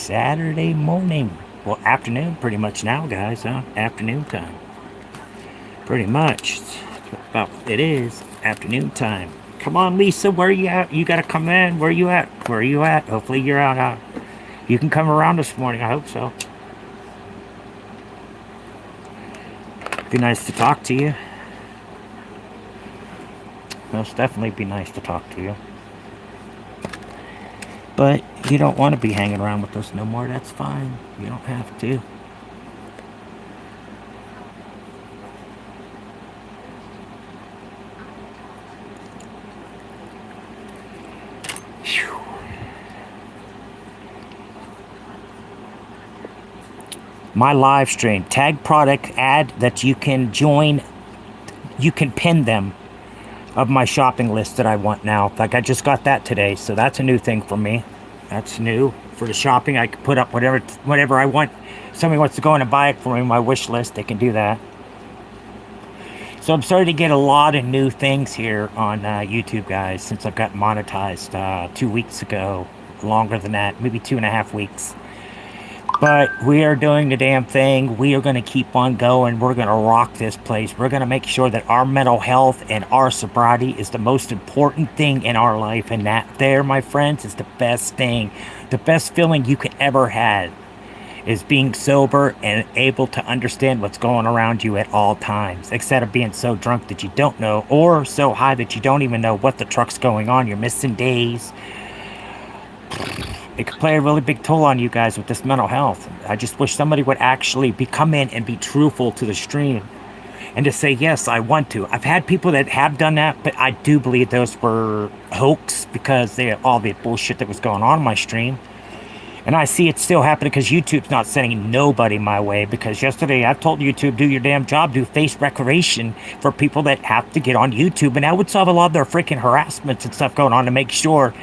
Saturday morning. Well, afternoon pretty much now, guys, huh? Afternoon time. Pretty much. Well, it is afternoon time. Come on, Lisa, where are you at? You gotta come in. Where are you at? Where are you at? Hopefully you're out. You can come around this morning. I hope so. Be nice to talk to you. Most definitely be nice to talk to you. But you don't want to be hanging around with us no more. That's fine. You don't have to. Whew. My live stream. Tag product ad that you can join. You can pin them of my shopping list that I want now. Like I just got that today, so that's a new thing for me. That's new for the shopping. I can put up whatever I want. Somebody wants to go in and buy it for me, my wish list, they can do that. So I'm starting to get a lot of new things here on YouTube, guys, since I've got monetized 2 weeks ago. Longer than that, maybe 2.5 weeks. But we are doing the damn thing. We are going to keep on going. We're going to rock this place. We're going to make sure that our mental health and our sobriety is the most important thing in our life. And that there, my friends, is the best thing. The best feeling you could ever have is being sober and able to understand what's going around you at all times. Instead of being so drunk that you don't know, or so high that you don't even know what the truck's going on. You're missing days. It could play a really big toll on you guys with this mental health. I just wish somebody would actually come in and be truthful to the stream and to say, yes, I want to. I've had people that have done that, but I do believe those were hoax because they all the bullshit that was going on my stream. And I see it still happening because YouTube's not sending nobody my way, because yesterday I told YouTube, do your damn job, do face recreation for people that have to get on YouTube. And that would solve a lot of their freaking harassments and stuff going on to make sure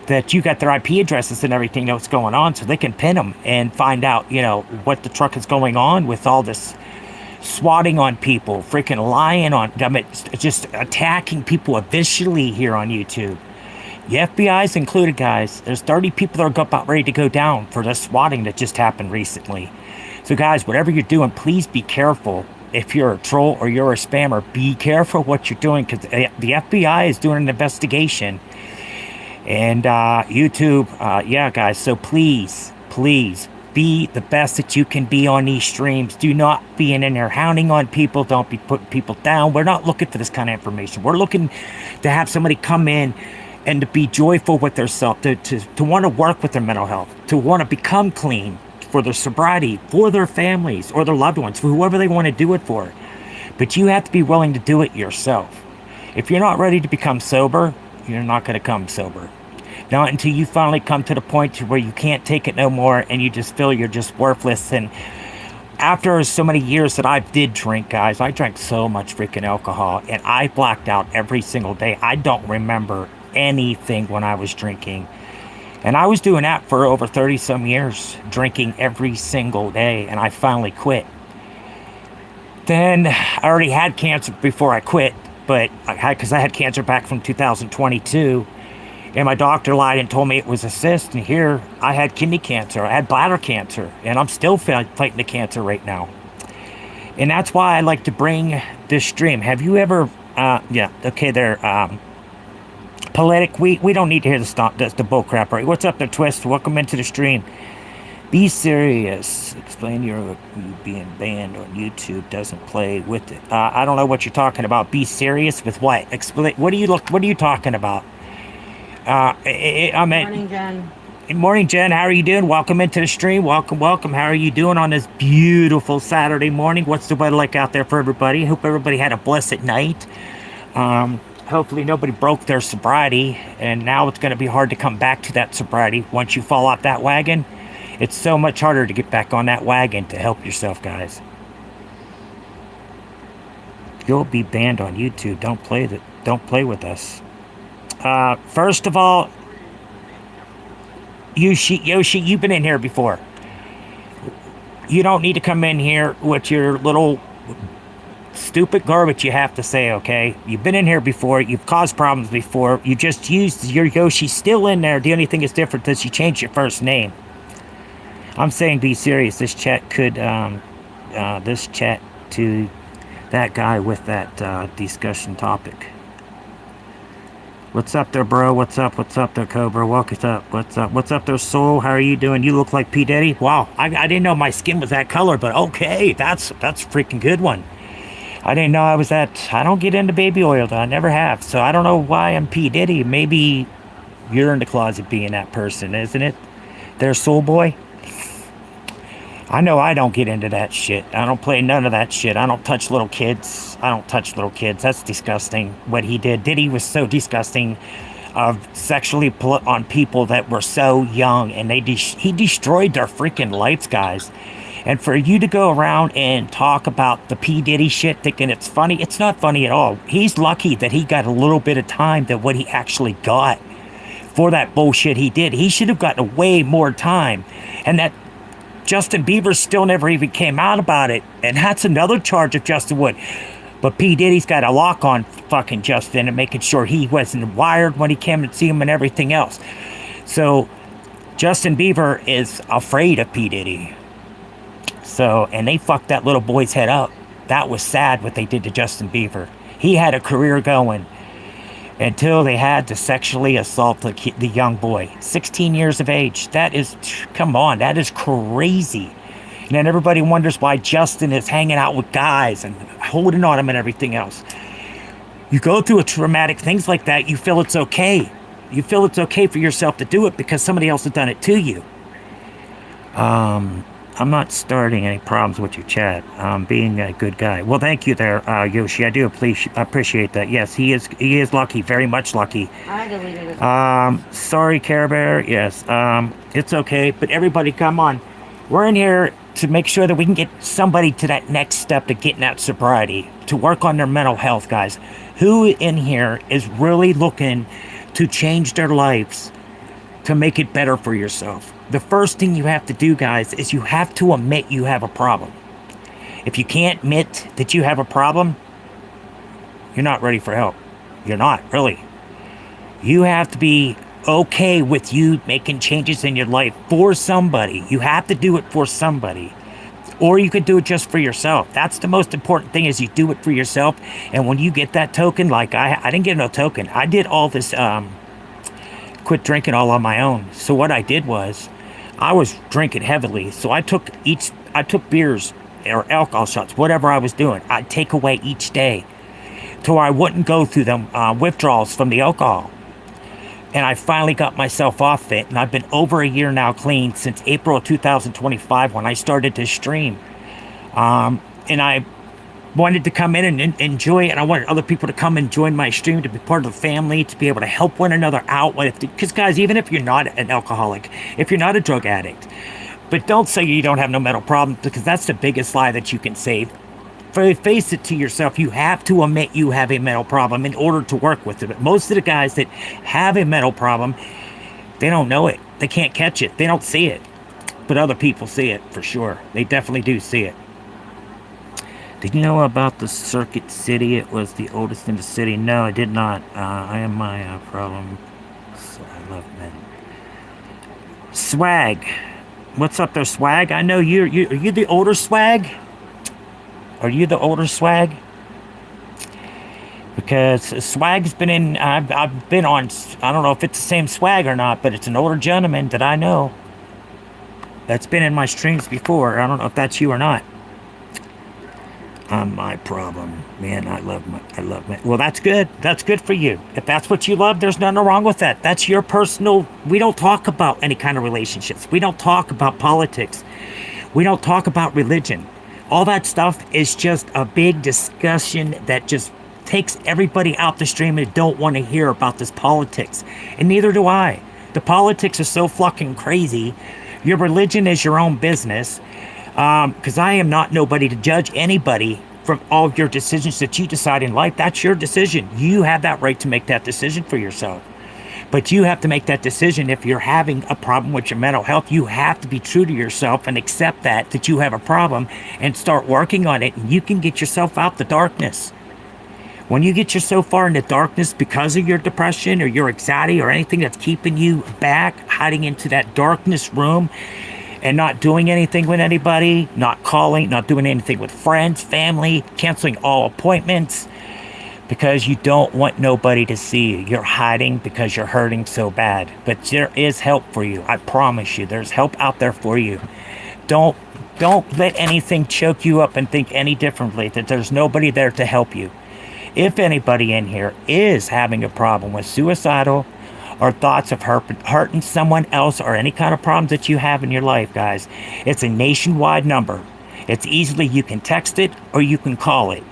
that you got their IP addresses and everything that's going on, so they can pin them and find out, what the truck is going on with all this swatting on people, freaking lying on, just attacking people officially here on YouTube. The FBI's included, guys. There's 30 people that are about ready to go down for the swatting that just happened recently. So guys, whatever you're doing, please be careful. If you're a troll or you're a spammer, be careful what you're doing, because the FBI is doing an investigation. And YouTube, yeah, guys, so please be the best that you can be on these streams. Do not be in there hounding on people. Don't be putting people down. We're not looking for this kind of information. We're looking to have somebody come in and to be joyful with themselves, to want to work with their mental health, to want to become clean for their sobriety, for their families or their loved ones, for whoever they want to do it for. But you have to be willing to do it yourself. If you're not ready to become sober, you're not going to come sober. Not until you finally come to the point where you can't take it no more and you just feel you're just worthless. And after so many years that I did drink, guys, I drank so much freaking alcohol and I blacked out every single day. I don't remember anything when I was drinking. And I was doing that for over 30 some years, drinking every single day, and I finally quit. Then I already had cancer before I quit, but because I had cancer back from 2022, and my doctor lied and told me it was a cyst, and here I had kidney cancer, I had bladder cancer, and I'm still fighting the cancer right now. And that's why I like to bring this stream. Have you ever, Politic, we don't need to hear the bull crap, right? What's up there, Twist? Welcome into the stream. Be serious. Explain you being banned on YouTube doesn't play with it. I don't know what you're talking about. Be serious with what? Explain. What are you talking about? Morning, Jen. Morning, Jen. How are you doing? Welcome into the stream. Welcome. How are you doing on this beautiful Saturday morning? What's the weather like out there for everybody? Hope everybody had a blessed night. Hopefully nobody broke their sobriety, and now it's going to be hard to come back to that sobriety. Once you fall off that wagon, it's so much harder to get back on that wagon to help yourself, guys. You'll be banned on YouTube. Don't play with us. First of all, Yoshi, you've been in here before. You don't need to come in here with your little stupid garbage you have to say, okay? You've been in here before. You've caused problems before. You just used your Yoshi still in there. The only thing that's different is you changed your first name. I'm saying be serious. This chat to that guy with that discussion topic. What's up there, bro? What's up? What's up there, Cobra? What's up? What's up? What's up there, Soul? How are you doing? You look like P. Diddy. Wow, I didn't know my skin was that color, but okay, that's a freaking good one. I didn't know I was that. I don't get into baby oil, though. I never have. So I don't know why I'm P. Diddy. Maybe you're in the closet being that person, isn't it? There, Soul Boy. I know I don't get into that shit. I don't play none of that shit. I don't touch little kids. I don't touch little kids. That's disgusting. What he did. Diddy was so disgusting of sexually on people that were so young, and he destroyed their freaking lives, guys. And for you to go around and talk about the P. Diddy shit thinking it's funny, it's not funny at all. He's lucky that he got a little bit of time than what he actually got for that bullshit he did. He should have gotten way more time. And that Justin Bieber still never even came out about it. And that's another charge of Justin Wood. But P. Diddy's got a lock on fucking Justin and making sure he wasn't wired when he came to see him and everything else. So Justin Bieber is afraid of P. Diddy. So, and they fucked that little boy's head up. That was sad what they did to Justin Bieber. He had a career going until they had to sexually assault the young boy. 16 years of age. That is, come on, that is crazy. And then everybody wonders why Justin is hanging out with guys and holding on him and everything else. You go through a traumatic things like that, you feel it's okay. You feel it's okay for yourself to do it because somebody else has done it to you. I'm not starting any problems with your chat. Being a good guy. Well, thank you there, Yoshi. I do appreciate that. Yes, he is lucky, very much lucky. I deleted it. Sorry, Care Bear. Yes, it's okay. But everybody, come on. We're in here to make sure that we can get somebody to that next step to getting that sobriety, to work on their mental health, guys. Who in here is really looking to change their lives to make it better for yourself? The first thing you have to do, guys, is you have to admit you have a problem. If you can't admit that you have a problem, you're not ready for help. You're not, really. You have to be okay with you making changes in your life for somebody. You have to do it for somebody. Or you could do it just for yourself. That's the most important thing, is you do it for yourself. And when you get that token, like I didn't get no token. I did all this, quit drinking all on my own. So what I did was, I was drinking heavily, so I took beers or alcohol shots, whatever I was doing. I'd take away each day to where I wouldn't go through the withdrawals from the alcohol. And I finally got myself off it, and I've been over a year now clean since April of 2025 when I started to stream. And I wanted to come in and enjoy it, and I wanted other people to come and join my stream, to be part of the family, to be able to help one another out. Because guys, even if you're not an alcoholic, if you're not a drug addict, but don't say you don't have no mental problem, because that's the biggest lie that you can say. Face it to yourself. You have to admit you have a mental problem in order to work with it. But most of the guys that have a mental problem, they don't know it. They can't catch it. They don't see it. But other people see it for sure. They definitely do see it. Did you know about the Circuit City? It was the oldest in the city. No, I did not. I am my problem. So I love men. Swag. What's up there, Swag? I know are you the older Swag? Are you the older Swag? Because Swag's been in, I've been on, I don't know if it's the same Swag or not, but it's an older gentleman that I know that's been in my streams before. I don't know if that's you or not. My problem, man. I love my. Well, that's good. That's good for you. If that's what you love, there's nothing wrong with that. That's your personal. We don't talk about any kind of relationships. We don't talk about politics. We don't talk about religion. All that stuff is just a big discussion that just takes everybody out the stream and don't want to hear about this politics. And neither do I. The politics are so fucking crazy. Your religion is your own business. Because I am not nobody to judge anybody from all of your decisions that you decide in life. That's your decision. You have that right to make that decision for yourself. But you have to make that decision. If you're having a problem with your mental health, you have to be true to yourself and accept that you have a problem and start working on it. And you can get yourself out the darkness. When you get yourself far in the darkness because of your depression or your anxiety or anything that's keeping you back, hiding into that darkness room, and not doing anything with anybody, not calling, not doing anything with friends, family, canceling all appointments because you don't want nobody to see you. You're hiding because you're hurting so bad. But there is help for you. I promise you, there's help out there for you. Don't don't let anything choke you up and think any differently, that there's nobody there to help you. If anybody in here is having a problem with suicidal or thoughts of hurting someone else or any kind of problems that you have in your life, guys, it's a nationwide number. It's easily, you can text it or you can call it.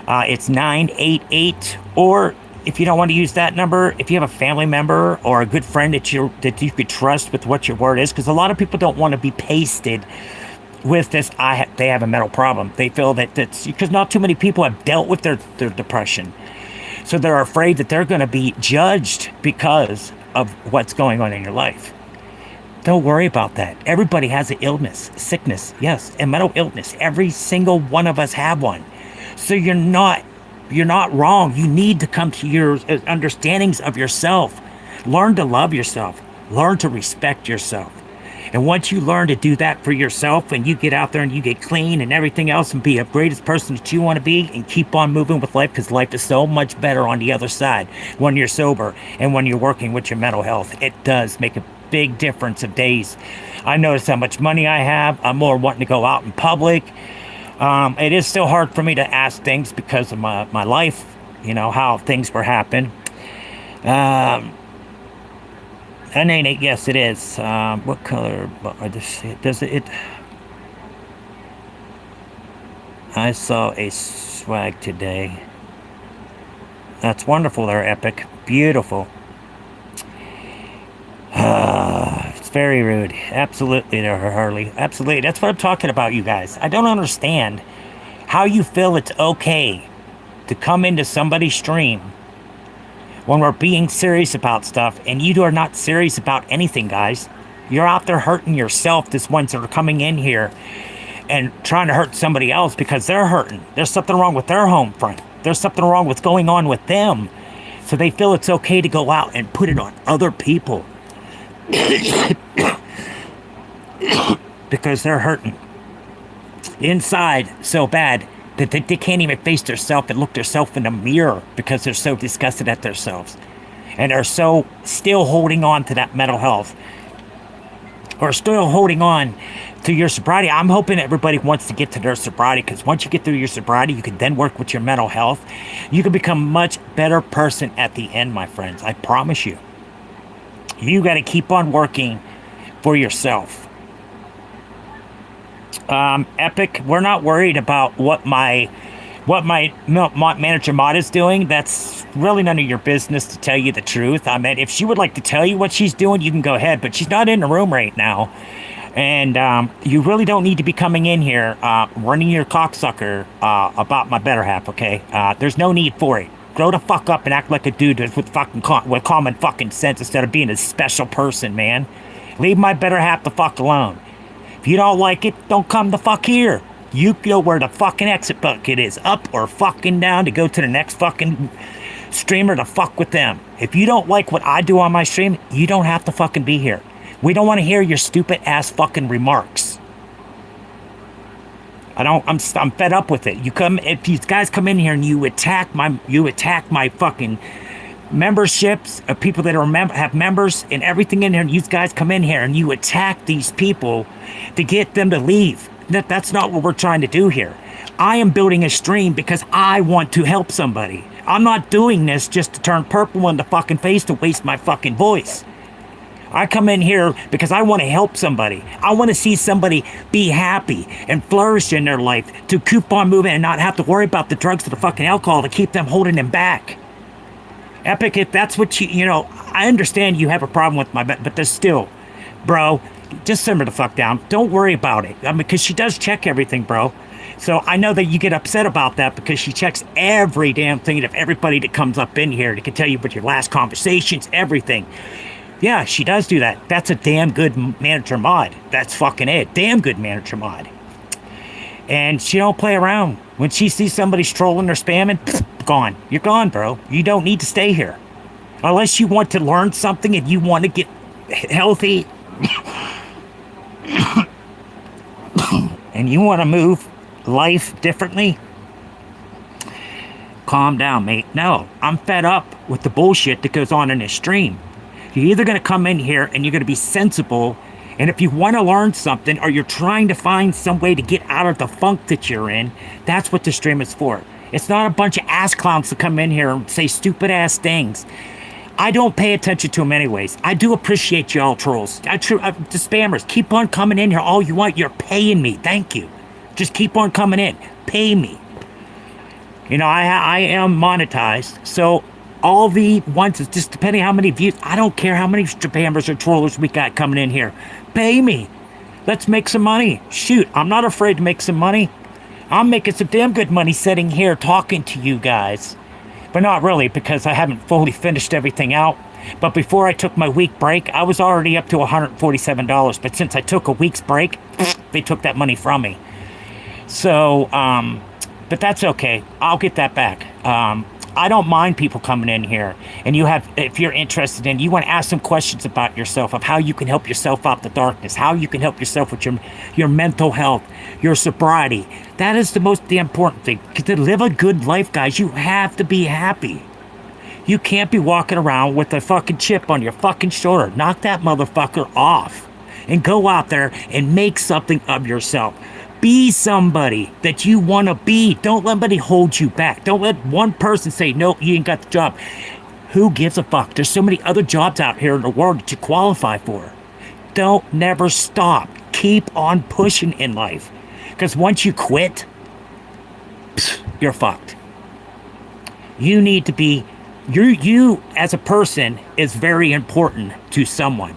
It's 988, or if you don't want to use that number, if you have a family member or a good friend that you could trust with what your word is, because a lot of people don't want to be pasted with this. They have a mental problem. They feel that's because not too many people have dealt with their depression, so they're afraid that they're going to be judged because of what's going on in your life. Don't worry about that. Everybody has an illness, sickness, yes, and mental illness. Every single one of us have one. So you're not wrong. You need to come to your understandings of yourself. Learn to love yourself. Learn to respect yourself. And once you learn to do that for yourself, and you get out there and you get clean and everything else and be the greatest person that you want to be and keep on moving with life, because life is so much better on the other side when you're sober and when you're working with your mental health. It does make a big difference of days. I notice how much money I have. I'm more wanting to go out in public. It is still hard for me to ask things because of my life, how things were happening. And ain't it? Yes, it is. What color? Does it? I saw a swag today. That's wonderful there, Epic. Beautiful. It's very rude. Absolutely there, Harley. Absolutely. That's what I'm talking about, you guys. I don't understand how you feel it's okay to come into somebody's stream when we're being serious about stuff, and you are not serious about anything, guys. You're out there hurting yourself. This ones that are coming in here and trying to hurt somebody else because they're hurting. There's something wrong with their home front. There's something wrong with going on with them. So they feel it's okay to go out and put it on other people. Because they're hurting inside so bad that they can't even face themselves and look themselves in the mirror because they're so disgusted at themselves, and are so still holding on to that mental health, or still holding on to your sobriety. I'm hoping everybody wants to get to their sobriety, because once you get through your sobriety, you can then work with your mental health. You can become a much better person at the end, my friends. I promise you. You got to keep on working for yourself. Epic, we're not worried about what my manager Mod is doing. That's really none of your business, to tell you the truth. I mean, if she would like to tell you what she's doing, you can go ahead, but she's not in the room right now. And you really don't need to be coming in here running your cocksucker about my better half, okay? There's no need for it. Grow the fuck up and act like a dude with common fucking sense instead of being a special person, man. Leave my better half the fuck alone. If you don't like it, don't come the fuck here. You know where the fucking exit bucket is, up or fucking down, to go to the next fucking streamer to fuck with them. If you don't like what I do on my stream, you don't have to fucking be here. We don't want to hear your stupid ass fucking remarks. I'm fed up with it. If these guys come in here and you attack my fucking memberships of people that have members and everything in here, and you guys come in here and you attack these people to get them to leave. That's not what we're trying to do here. I am building a stream because I want to help somebody. I'm not doing this just to turn purple in the fucking face to waste my fucking voice. I come in here because I want to help somebody. I want to see somebody be happy and flourish in their life, to keep on moving and not have to worry about the drugs or the fucking alcohol to keep them holding them back. Epic, if that's what I understand you have a problem with but there's still, bro, just simmer the fuck down. Don't worry about it. Because she does check everything, bro. So I know that you get upset about that because she checks every damn thing of everybody that comes up in here. They can tell you about your last conversations, everything. Yeah, she does do that. That's a damn good manager Mod. That's fucking it. Damn good manager Mod. And she don't play around. When she sees somebody strolling or spamming, gone. You're gone, bro. You don't need to stay here. Unless you want to learn something and you want to get healthy. and you want to move life differently, calm down, mate. No, I'm fed up with the bullshit that goes on in this stream. You're either going to come in here and you're going to be sensible, and if you want to learn something or you're trying to find some way to get out of the funk that you're in, that's what the stream is for. It's not a bunch of ass clowns to come in here and say stupid ass things. I don't pay attention to them anyways. I do appreciate y'all trolls. The spammers, keep on coming in here all you want. You're paying me. Thank you. Just keep on coming in. Pay me. You know, I am monetized, so all the ones, is just depending how many views. I don't care how many spammers or trollers we got coming in here. Pay me. Let's make some money. Shoot, I'm not afraid to make some money. I'm making some damn good money sitting here talking to you guys. But not really, because I haven't fully finished everything out. But before I took my week break, I was already up to $147. But since I took a week's break, they took that money from me. So, but that's okay. I'll get that back. I don't mind people coming in here, and if you're interested in, you want to ask some questions about yourself, of how you can help yourself out the darkness, how you can help yourself with your mental health, your sobriety. That is the most important thing. To live a good life, guys, you have to be happy. You can't be walking around with a fucking chip on your fucking shoulder. Knock that motherfucker off and go out there and make something of yourself. Be somebody that you want to be. Don't let anybody hold you back. Don't let one person say, no, you ain't got the job. Who gives a fuck? There's so many other jobs out here in the world that you qualify for. Don't never stop. Keep on pushing in life. Because once you quit, you're fucked. You need to be, you as a person is very important to someone.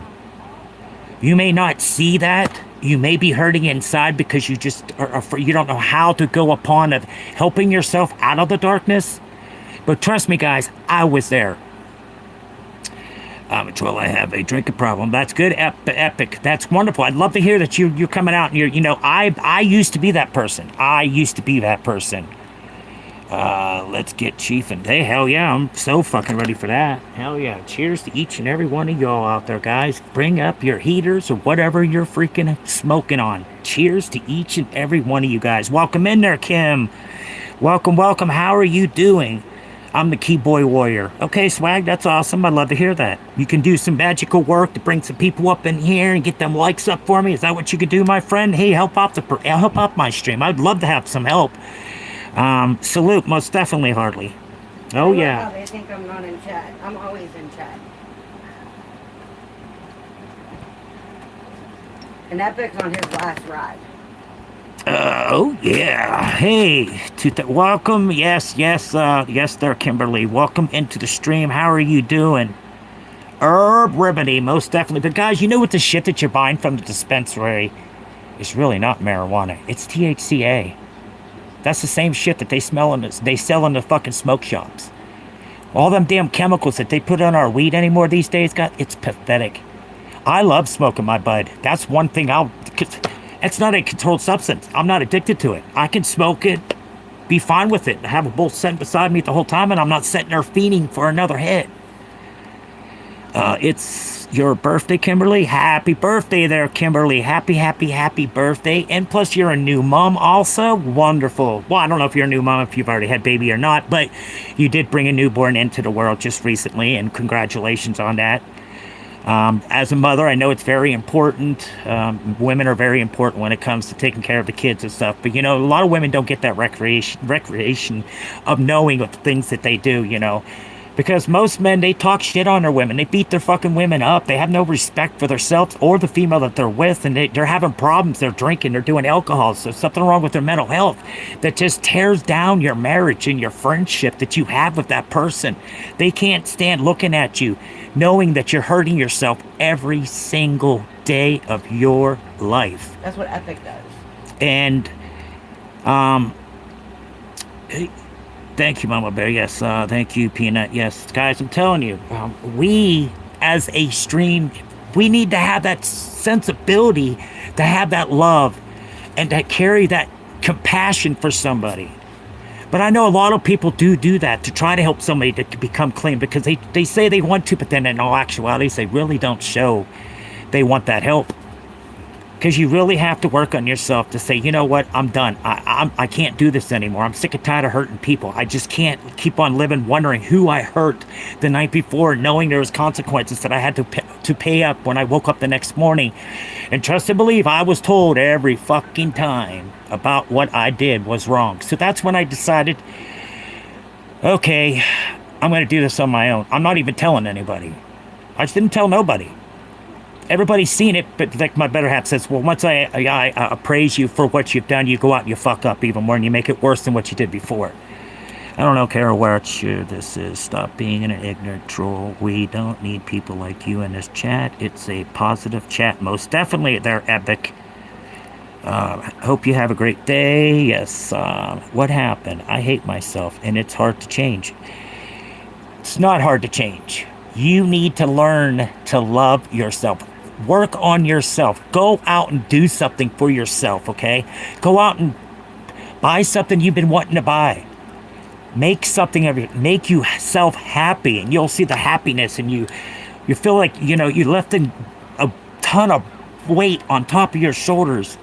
You may not see that. You may be hurting inside because you just you don't know how to go upon of helping yourself out of the darkness. But trust me, guys, I was there. Well, I have a drinking problem. That's good, epic. That's wonderful. I'd love to hear that you're coming out and I used to be that person. Let's get chiefing. Hey, hell yeah, I'm so fucking ready for that. Hell yeah. Cheers to each and every one of y'all out there, guys. Bring up your heaters or whatever you're freaking smoking on. Cheers to each and every one of you guys. Welcome in there, Kim. Welcome. How are you doing? I'm the Keyboy Warrior. Okay, Swag, that's awesome. I'd love to hear that. You can do some magical work to bring some people up in here and get them likes up for me. Is that what you could do, my friend? Hey, help out my stream. I'd love to have some help. Salute, most definitely, Hardly. Oh, yeah. They think I'm not in chat. I'm always in chat. And Epic's on his last ride. Oh, yeah. Hey, welcome. Yes, there, Kimberly. Welcome into the stream. How are you doing? Herb Remedy, most definitely. But, guys, you know what the shit that you're buying from the dispensary is really not marijuana. It's THCA. That's the same shit that they sell in the fucking smoke shops. All them damn chemicals that they put on our weed anymore these days, God, it's pathetic. I love smoking my bud. That's one thing it's not a controlled substance. I'm not addicted to it. I can smoke it, be fine with it, have a bowl sitting beside me the whole time, and I'm not sitting there fiending for another hit. It's your birthday, Kimberly. Happy birthday there, Kimberly. Happy birthday. And plus, you're a new mom also. Wonderful. Well, I don't know if you're a new mom, if you've already had baby or not, but you did bring a newborn into the world just recently, and congratulations on that. As a mother, I know it's very important. Women are very important when it comes to taking care of the kids and stuff. But, a lot of women don't get that recreation of knowing what the things that they do, Because most men, they talk shit on their women. They beat their fucking women up. They have no respect for themselves or the female that they're with. And they're having problems. They're drinking. They're doing alcohol. So something wrong with their mental health that just tears down your marriage and your friendship that you have with that person. They can't stand looking at you, knowing that you're hurting yourself every single day of your life. That's what Epic does. And, thank you, Mama Bear. Yes, thank you, Peanut. Yes, guys, I'm telling you, we, as a stream, we need to have that sensibility, to have that love, and to carry that compassion for somebody. But I know a lot of people do that to try to help somebody to become clean, because they say they want to, but then in all actuality, they really don't show they want that help. Because you really have to work on yourself to say, you know what, I'm done. I can't do this anymore. I'm sick and tired of hurting people. I just can't keep on living wondering who I hurt the night before, knowing there was consequences that I had to pay up when I woke up the next morning. And trust and believe, I was told every fucking time about what I did was wrong. So that's when I decided, okay, I'm going to do this on my own. I'm not even telling anybody. I just didn't tell nobody. Everybody's seen it, but like my better half says, well, once I praise you for what you've done, you go out and you fuck up even more and you make it worse than what you did before. I don't know, Carol, where this is. Stop being an ignorant troll. We don't need people like you in this chat. It's a positive chat. Most definitely, they're epic. Hope you have a great day. Yes, what happened? I hate myself, and it's hard to change. It's not hard to change. You need to learn to love yourself. Work on yourself. Go out and do something for yourself, okay? Go out and buy something you've been wanting to buy. Make something of it. Make yourself happy, and you'll see the happiness, and you feel like, you know, you lifting a ton of weight on top of your shoulders.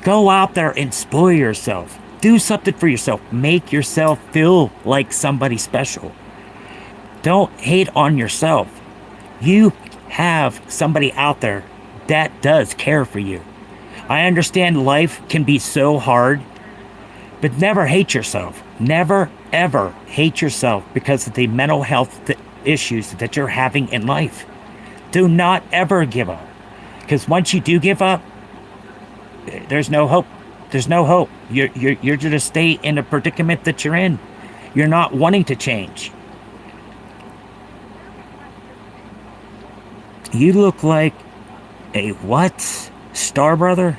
Go out there and spoil yourself. Do something for yourself. Make yourself feel like somebody special. Don't hate on yourself. You have somebody out there that does care for you. I understand life can be so hard, but never hate yourself. Never, ever hate yourself because of the mental health issues that you're having in life. Do not ever give up. Because once you do give up, there's no hope. There's no hope. You're going to stay in the predicament that you're in. You're not wanting to change. You look like a what? Star brother?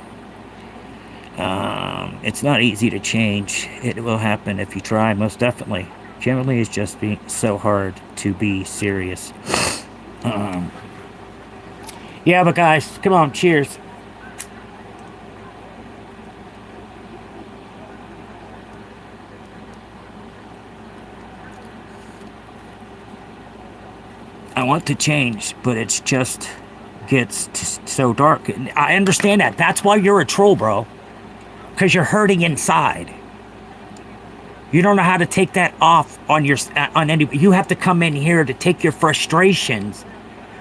It's not easy to change. It will happen if you try, most definitely. Generally, it's just being so hard to be serious. Yeah, but guys, come on, cheers. I want to change, but it's just gets so dark. I understand that. That's why you're a troll, bro. Because you're hurting inside. You don't know how to take that off on any. You have to come in here to take your frustrations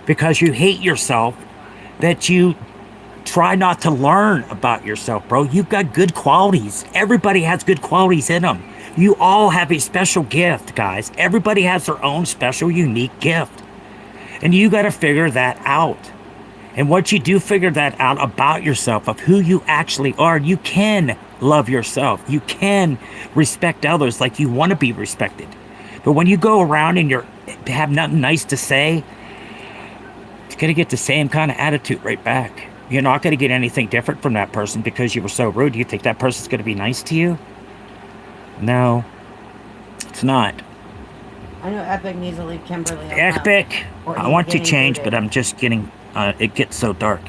because you hate yourself. That you try not to learn about yourself, bro. You've got good qualities. Everybody has good qualities in them. You all have a special gift, guys. Everybody has their own special, unique gift. And you got to figure that out. And once you do figure that out about yourself, of who you actually are, you can love yourself. You can respect others like you want to be respected. But when you go around and you have nothing nice to say, you're going to get the same kind of attitude right back. You're not going to get anything different from that person because you were so rude. Do you think that person's going to be nice to you? No, it's not. I know Epic needs to leave Kimberly alone. Epic, I want to change, but I'm just getting, it gets so dark.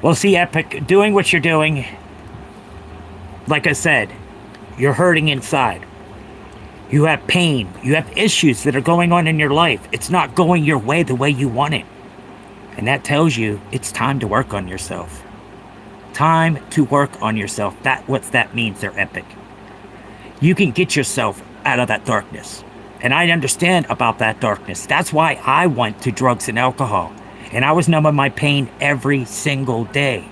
Well, see, Epic, doing what you're doing, like I said, you're hurting inside. You have pain. You have issues that are going on in your life. It's not going your way the way you want it. And that tells you it's time to work on yourself. Time to work on yourself. What that means there, Epic. You can get yourself out of that darkness. And I understand about that darkness. That's why I went to drugs and alcohol. And I was numbing my pain every single day.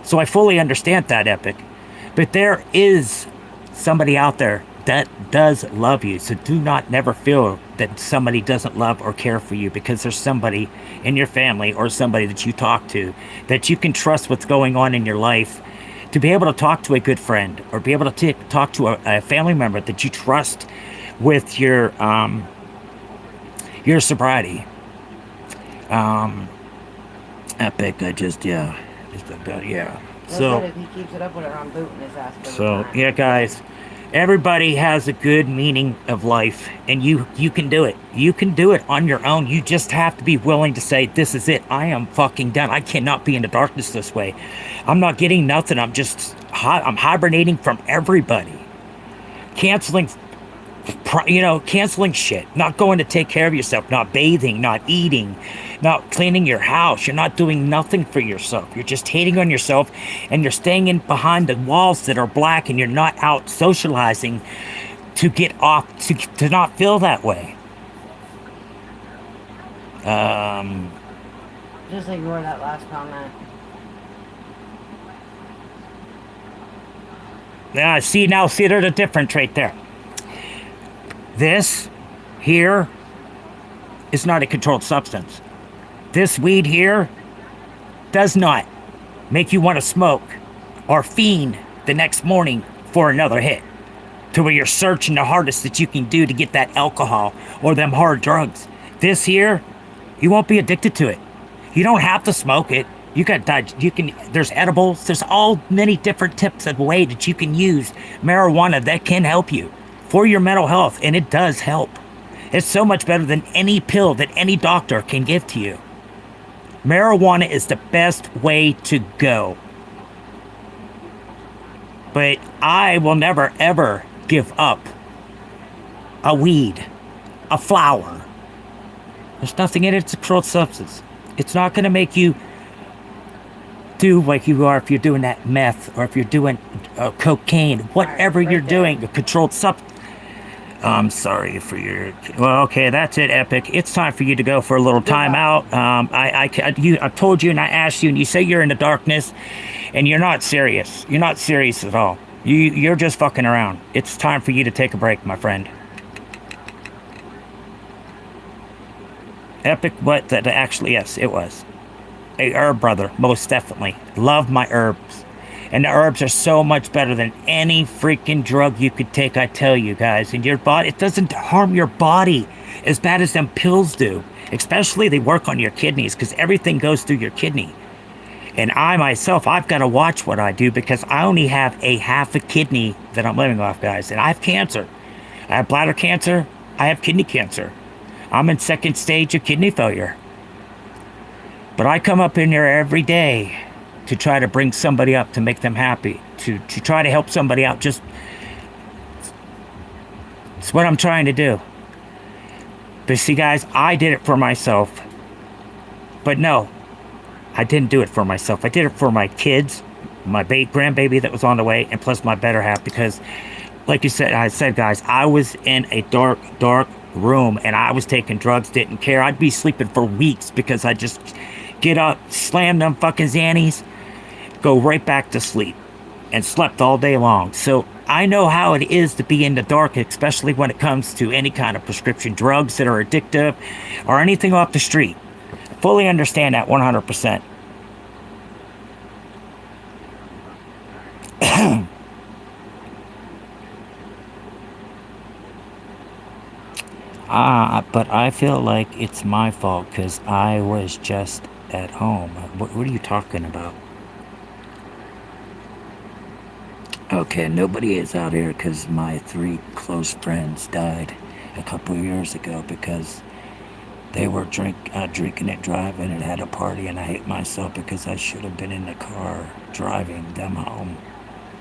So I fully understand that, Epic. But there is somebody out there that does love you. So do not never feel that somebody doesn't love or care for you because there's somebody in your family or somebody that you talk to that you can trust what's going on in your life, to be able to talk to a good friend or be able to talk to a family member that you trust with your sobriety. Epic, yeah. So if he keeps it up with her, I'm booting his ass. So yeah, guys, everybody has a good meaning of life, and you can do it. You can do it on your own. You just have to be willing to say, this is it. I am fucking done. I cannot be in the darkness this way. I'm not getting nothing. I'm hibernating from everybody. Canceling canceling shit, not going to take care of yourself, not bathing, not eating, not cleaning your house. You're not doing nothing for yourself. You're just hating on yourself, and you're staying in behind the walls that are black, and you're not out socializing to get off, to not feel that way. Just ignore that last comment. See, there's a difference right there. This here is not a controlled substance. This weed here does not make you want to smoke or fiend the next morning for another hit, to where you're searching the hardest that you can do to get that alcohol or them hard drugs. This here, you won't be addicted to it. You don't have to smoke it. There's edibles. There's all many different tips of way that you can use marijuana that can help you for your mental health, and it does help. It's so much better than any pill that any doctor can give to you. Marijuana is the best way to go. But I will never, ever give up a weed, a flower. There's nothing in it. It's a controlled substance. It's not going to make you do like you are if you're doing that meth, or if you're doing cocaine, whatever you're doing, a controlled substance. I'm sorry for your... Well, okay, that's it, Epic. It's time for you to go for a little time out. I told you and I asked you, and you say you're in the darkness, and you're not serious. You're not serious at all. You're just fucking around. It's time for you to take a break, my friend. Epic, what? Actually, yes, it was. A herb brother, most definitely. Love my herbs. And the herbs are so much better than any freaking drug you could take, I tell you guys. And your body, it doesn't harm your body as bad as them pills do. Especially they work on your kidneys, because everything goes through your kidney. And I myself, I've got to watch what I do, because I only have a half a kidney that I'm living off, guys. And I have cancer. I have bladder cancer. I have kidney cancer. I'm in second stage of kidney failure. But I come up in there every day to try to bring somebody up, to make them happy, to try to help somebody out. It's what I'm trying to do. But see, guys, I did it for myself. But no, I didn't do it for myself. I did it for my kids, my grandbaby that was on the way, and plus my better half, because like I said, guys, I was in a dark room, and I was taking drugs, didn't care. I'd be sleeping for weeks, because I just get up, slam them fucking Xannies, go right back to sleep, and slept all day long. So I know how it is to be in the dark, especially when it comes to any kind of prescription drugs that are addictive, or anything off the street. I fully understand that 100%. But I feel like it's my fault, because I was just at home. What are you talking about? Okay, nobody is out here, because my 3 close friends died a couple years ago because they were drinking and driving and had a party, and I hate myself because I should have been in the car driving them home.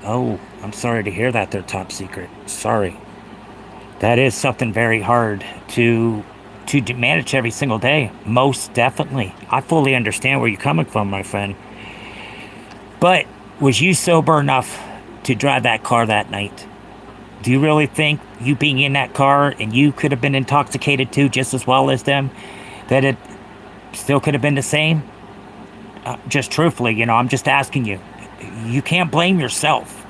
Oh, I'm sorry to hear that. They're top secret. Sorry. That is something very hard to manage every single day. Most definitely. I fully understand where you're coming from, my friend. But was you sober enough to drive that car that night? Do you really think you being in that car, and you could have been intoxicated too, just as well as them, that it still could have been the same? Just truthfully, I'm just asking you. You can't blame yourself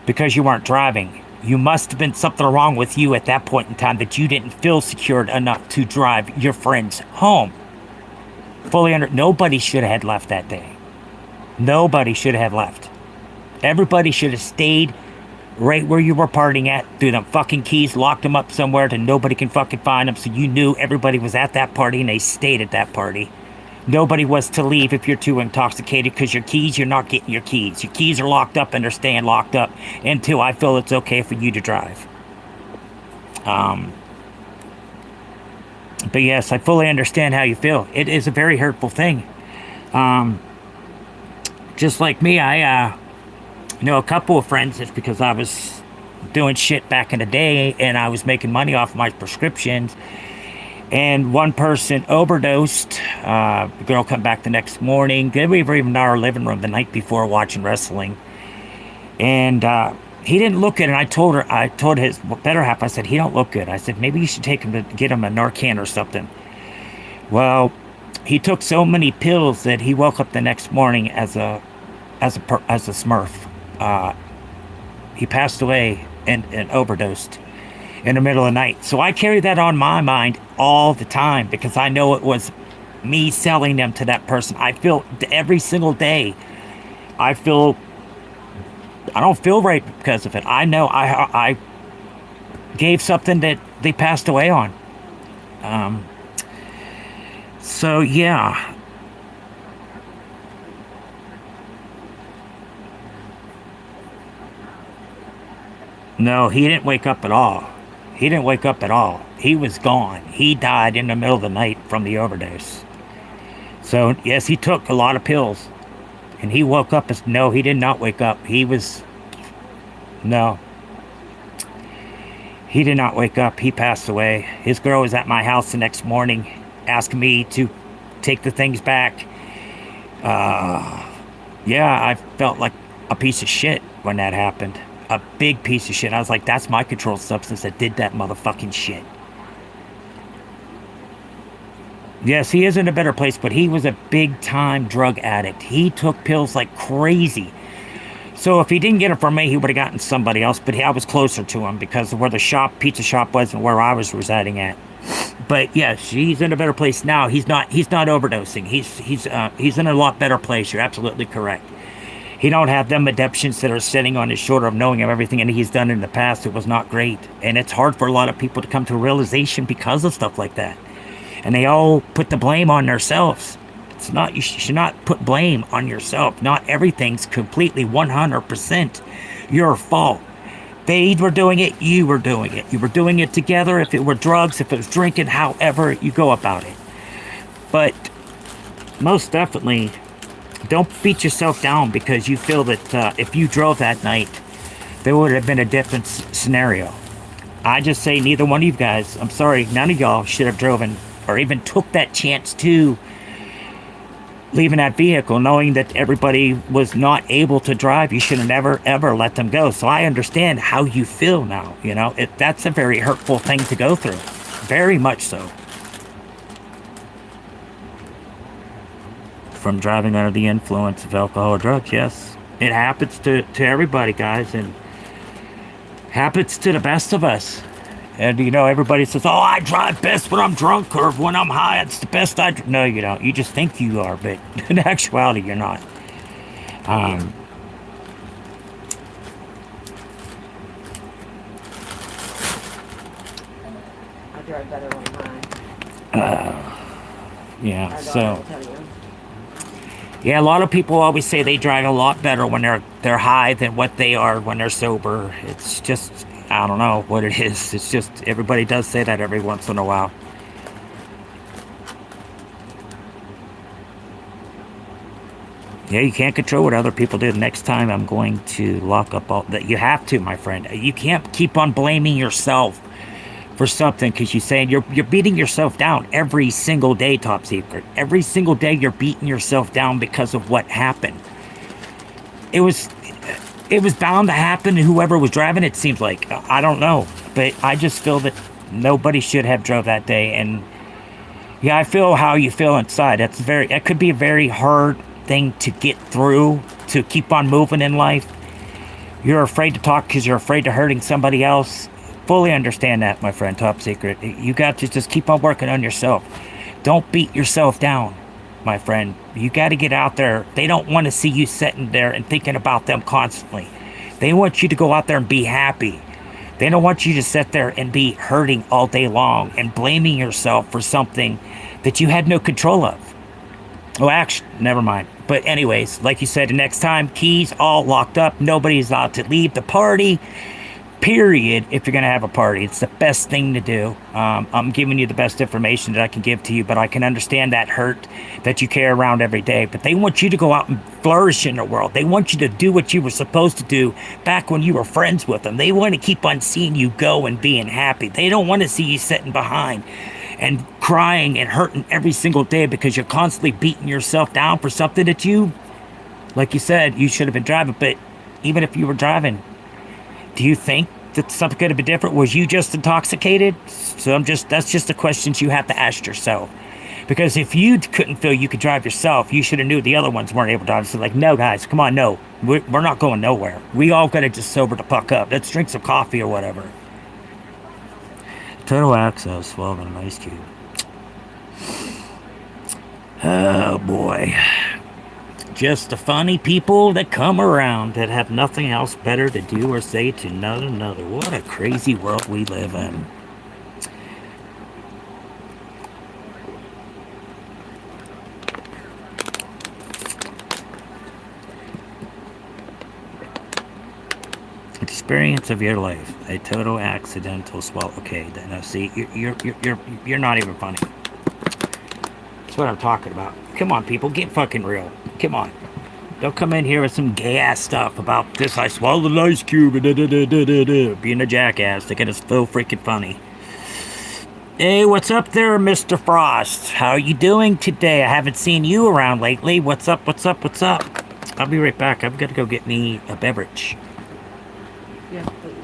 because you weren't driving. You must have been something wrong with you at that point in time, that you didn't feel secured enough to drive your friends home. Nobody should have left that day. Nobody should have left. Everybody should have stayed right where you were partying at, threw them fucking keys, locked them up somewhere that nobody can fucking find them, so you knew everybody was at that party and they stayed at that party. Nobody was to leave if you're too intoxicated, because your keys, you're not getting your keys. Your keys are locked up, and they're staying locked up until I feel it's okay for you to drive. But yes, I fully understand how you feel. It is a very hurtful thing. Just like me, I know a couple of friends, it's because I was doing shit back in the day, and I was making money off my prescriptions. And one person overdosed. The girl come back the next morning. We were even in our living room the night before watching wrestling. And he didn't look good. And I told his better half, I said, he don't look good. I said, maybe you should take him to get him a Narcan or something. Well, he took so many pills that he woke up the next morning as a Smurf. He passed away and overdosed in the middle of the night. So I carry that on my mind all the time because I know it was me selling them to that person. I feel every single day. I don't feel right because of it. I know I gave something that they passed away on. So yeah. No, he didn't wake up at all. He didn't wake up at all. He was gone. He died in the middle of the night from the overdose. So, yes, he took a lot of pills. And he woke up as, no, he did not wake up. No, he did not wake up. He passed away. His girl was at my house the next morning asking me to take the things back. Yeah, I felt like a piece of shit when that happened. A big piece of shit. I was like, that's my controlled substance that did that motherfucking shit. Yes, he is in a better place, but he was a big time drug addict. He took pills like crazy. So if he didn't get it from me, he would have gotten somebody else, but I was closer to him because of where the pizza shop was and where I was residing at. But yes, he's in a better place now. He's not overdosing. He's in a lot better place. You're absolutely correct. He don't have them adeptions that are sitting on his shoulder of knowing of everything and he's done in the past. It was not great. And it's hard for a lot of people to come to a realization because of stuff like that. And they all put the blame on themselves. It's not, you should not put blame on yourself. Not everything's completely 100% your fault. They were doing it, you were doing it. You were doing it together. If it were drugs, if it was drinking, however you go about it. But most definitely, don't beat yourself down because you feel that if you drove that night, there would have been a different scenario. I just say neither one of you guys, I'm sorry, none of y'all should have driven or even took that chance to leaving that vehicle knowing that everybody was not able to drive. You should have never, ever let them go. So I understand how you feel now. You know, that's a very hurtful thing to go through. Very much so. From driving under the influence of alcohol or drugs, yes. It happens to everybody, guys, and happens to the best of us. And, you know, everybody says, oh, I drive best when I'm drunk or when I'm high. It's the best I drive. No, you don't. You just think you are, but in actuality, you're not. I drive better when I'm high. Yeah, so... Yeah, a lot of people always say they drive a lot better when they're high than what they are when they're sober. It's just, I don't know what it is. It's just, everybody does say that every once in a while. Yeah, you can't control what other people do. Next time I'm going to lock up all that. You have to, my friend. You can't keep on blaming yourself for something because you're saying you're beating yourself down every single day, Top Secret. Every single day you're beating yourself down because of what happened. It was bound to happen to whoever was driving, it seems like. I don't know. But I just feel that nobody should have drove that day. And yeah, I feel how you feel inside. That could be a very hard thing to get through, to keep on moving in life. You're afraid to talk because you're afraid of hurting somebody else. Fully understand that, my friend, Top Secret. You got to just keep on working on yourself. Don't beat yourself down, my friend. You got to get out there. They don't want to see you sitting there and thinking about them constantly. They want you to go out there and be happy. They don't want you to sit there and be hurting all day long and blaming yourself for something that you had no control of. Oh, actually, never mind. But anyways, like you said, the next time, keys all locked up. Nobody's allowed to leave the party. Period. If you're gonna have a party, it's the best thing to do. I'm giving you the best information that I can give to you, but I can understand that hurt that you carry around every day. But they want you to go out and flourish in the world. They want you to do what you were supposed to do back when you were friends with them. They want to keep on seeing you go and being happy. They don't want to see you sitting behind and crying and hurting every single day because you're constantly beating yourself down for something that you, like you said, you should have been driving. But even if you were driving, do you think that something could have been different? Was you just intoxicated? So that's just the questions you have to ask yourself. Because if you couldn't feel you could drive yourself, you should have knew the other ones weren't able to drive. So like, no, guys, come on, no. We're not going nowhere. We all got to just sober the fuck up. Let's drink some coffee or whatever. Total access, 12 and an ice cube. Oh, boy. Just the funny people that come around that have nothing else better to do or say to none another. What a crazy world we live in. Experience of your life, a total accidental swallow. Okay, now see, you're not even funny. That's what I'm talking about. Come on, people, get fucking real. Come on. Don't come in here with some gay ass stuff about this. I swallowed an ice cube and being a jackass. They get us so freaking funny. Hey, what's up there, Mr. Frost? How are you doing today? I haven't seen you around lately. What's up? What's up? What's up? I'll be right back. I've got to go get me a beverage. Yes, please.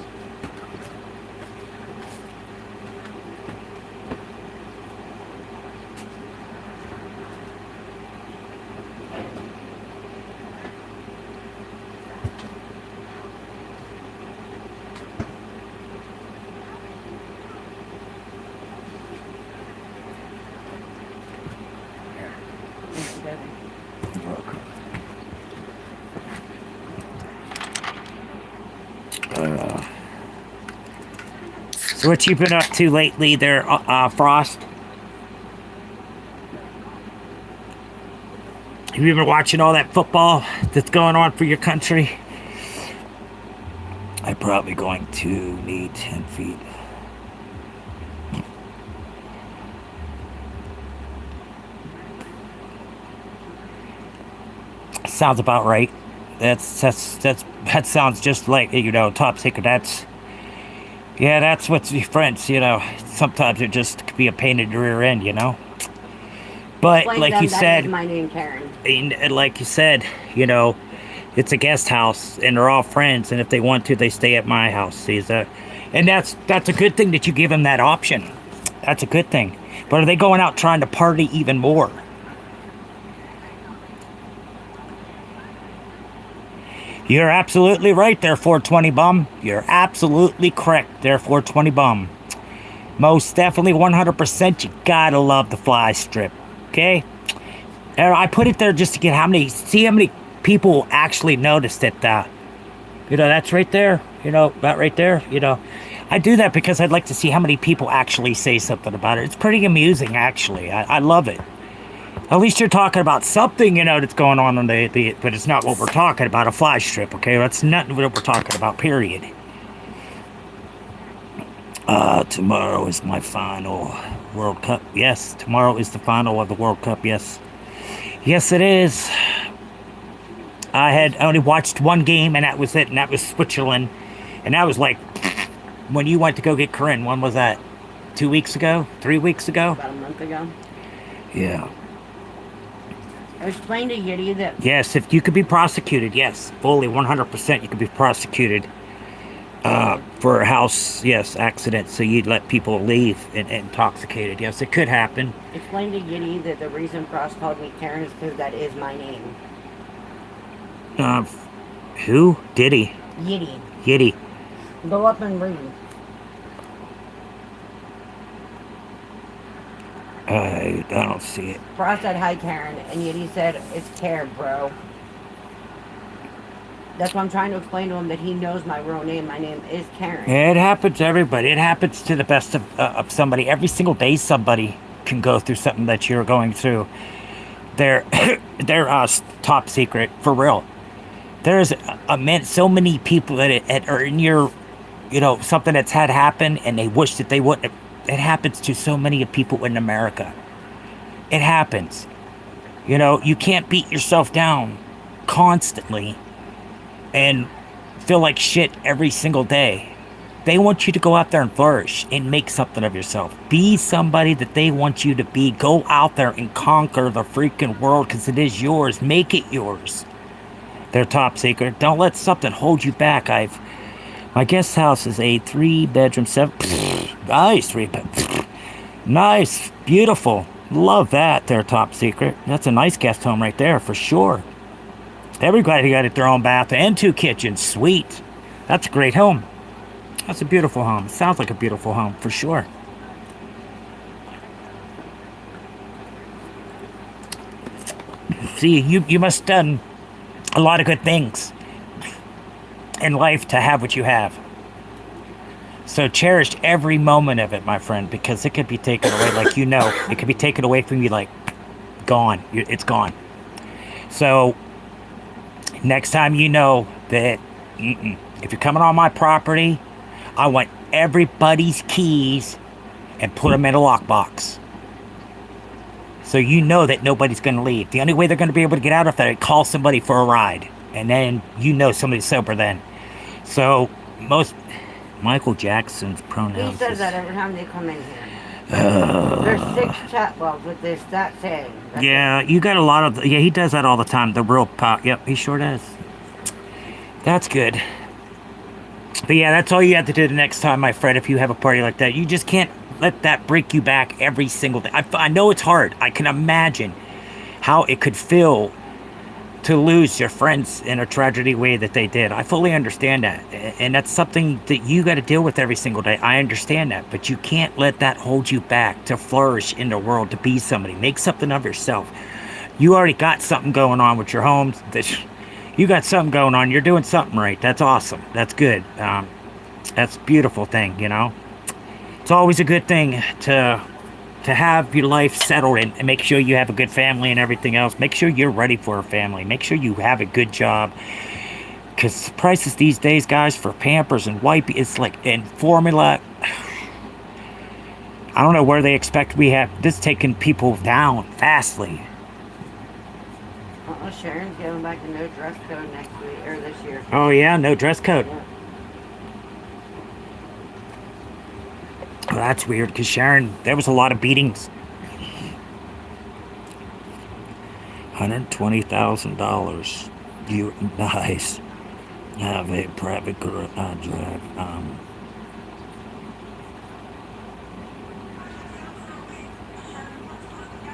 So what you been up to lately there, Frost? Have you been watching all that football that's going on for your country? I'm probably going to need 10 feet. Sounds about right. That sounds just like, top secret. That's what's your friends, sometimes it just could be a pain in the rear end, But Explain like them you that said, is my name, Karen. and like you said, it's a guest house and they're all friends, and if they want to, they stay at my house. See, and that's a good thing that you give them that option. That's a good thing. But are they going out trying to party even more? You're absolutely right there, 420 bum. You're absolutely correct there, 420 bum. Most definitely 100%. You gotta love the fly strip. Okay? And I put it there just to get how many people actually noticed it. That's right there. That right there. I do that because I'd like to see how many people actually say something about it. It's pretty amusing, actually. I love it. At least you're talking about something, that's going on but it's not what we're talking about, a fly strip, okay? That's not what we're talking about, period. Tomorrow is my final World Cup. Yes, tomorrow is the final of the World Cup, yes. Yes, it is. I had only watched one game, and that was it, and that was Switzerland. And that was like, when you went to go get Corinne, when was that? 2 weeks ago? 3 weeks ago? About a month ago. Yeah. I explained to Yiddy that... Yes, if you could be prosecuted, yes, fully 100% you could be prosecuted for a house, yes, accident. So you'd let people leave intoxicated. Yes, it could happen. Explain to Yiddy that the reason Frost called me Karen is because that is my name. Who? Diddy? Yiddy. Yiddy. Go up and read. I don't see it. Frost said, hi, Karen, and Yiddy said, it's Karen, bro. That's why I'm trying to explain to him that he knows my real name. My name is Karen. It happens to everybody. It happens to the best of somebody. Every single day somebody can go through something that you're going through. They're top secret, for real. There's so many people that are in your something that's had happen and they wish that they wouldn't. It happens to so many people in America. It happens. You can't beat yourself down constantly and feel like shit every single day. They want you to go out there and flourish and make something of yourself. Be somebody that they want you to be. Go out there and conquer the freaking world because it is yours. Make it yours. They're top secret. Don't let something hold you back. My guest house is a 3-bedroom, 7. Nice 3-bed. Nice, beautiful. Love that. They're top secret. That's a nice guest home right there for sure. Everybody got their own bath and 2 kitchens. Sweet. That's a great home. That's a beautiful home. Sounds like a beautiful home for sure. See, you must have done a lot of good things in life to have what you have. So cherish every moment of it, my friend, because it could be taken away it could be taken away from you like gone. It's gone. So next time you know that if you're coming on my property, I want everybody's keys and put them in a lockbox. So you know that nobody's going to leave. The only way they're going to be able to get out of that is call somebody for a ride. And then somebody's sober then. So Michael Jackson's pronouns. He says that every time they come in here. There's 6 chat balls with that saying. Yeah, you got a lot of... Yeah, he does that all the time. The real pop. Yep, he sure does. That's good. But yeah, that's all you have to do the next time, my friend, if you have a party like that. You just can't let that break you back every single day. I know it's hard. I can imagine how it could feel to lose your friends in a tragedy way that they did. I fully understand that. And that's something that you got to deal with every single day. I understand that. But you can't let that hold you back to flourish in the world, to be somebody. Make something of yourself. You already got something going on with your homes. You got something going on. You're doing something right. That's awesome. That's good. That's a beautiful thing, It's always a good thing to have your life settled and make sure you have a good family and everything else. Make sure you're ready for a family. Make sure you have a good job. Because prices these days, guys, for Pampers and Wipey, it's like in formula. I don't know where they expect we have this taking people down fastly. Sharon's going back to no dress code next week or this year. Oh yeah, no dress code. Yeah. Well, that's weird because Sharon, there was a lot of beatings. $120,000. You nice. Have a private drive.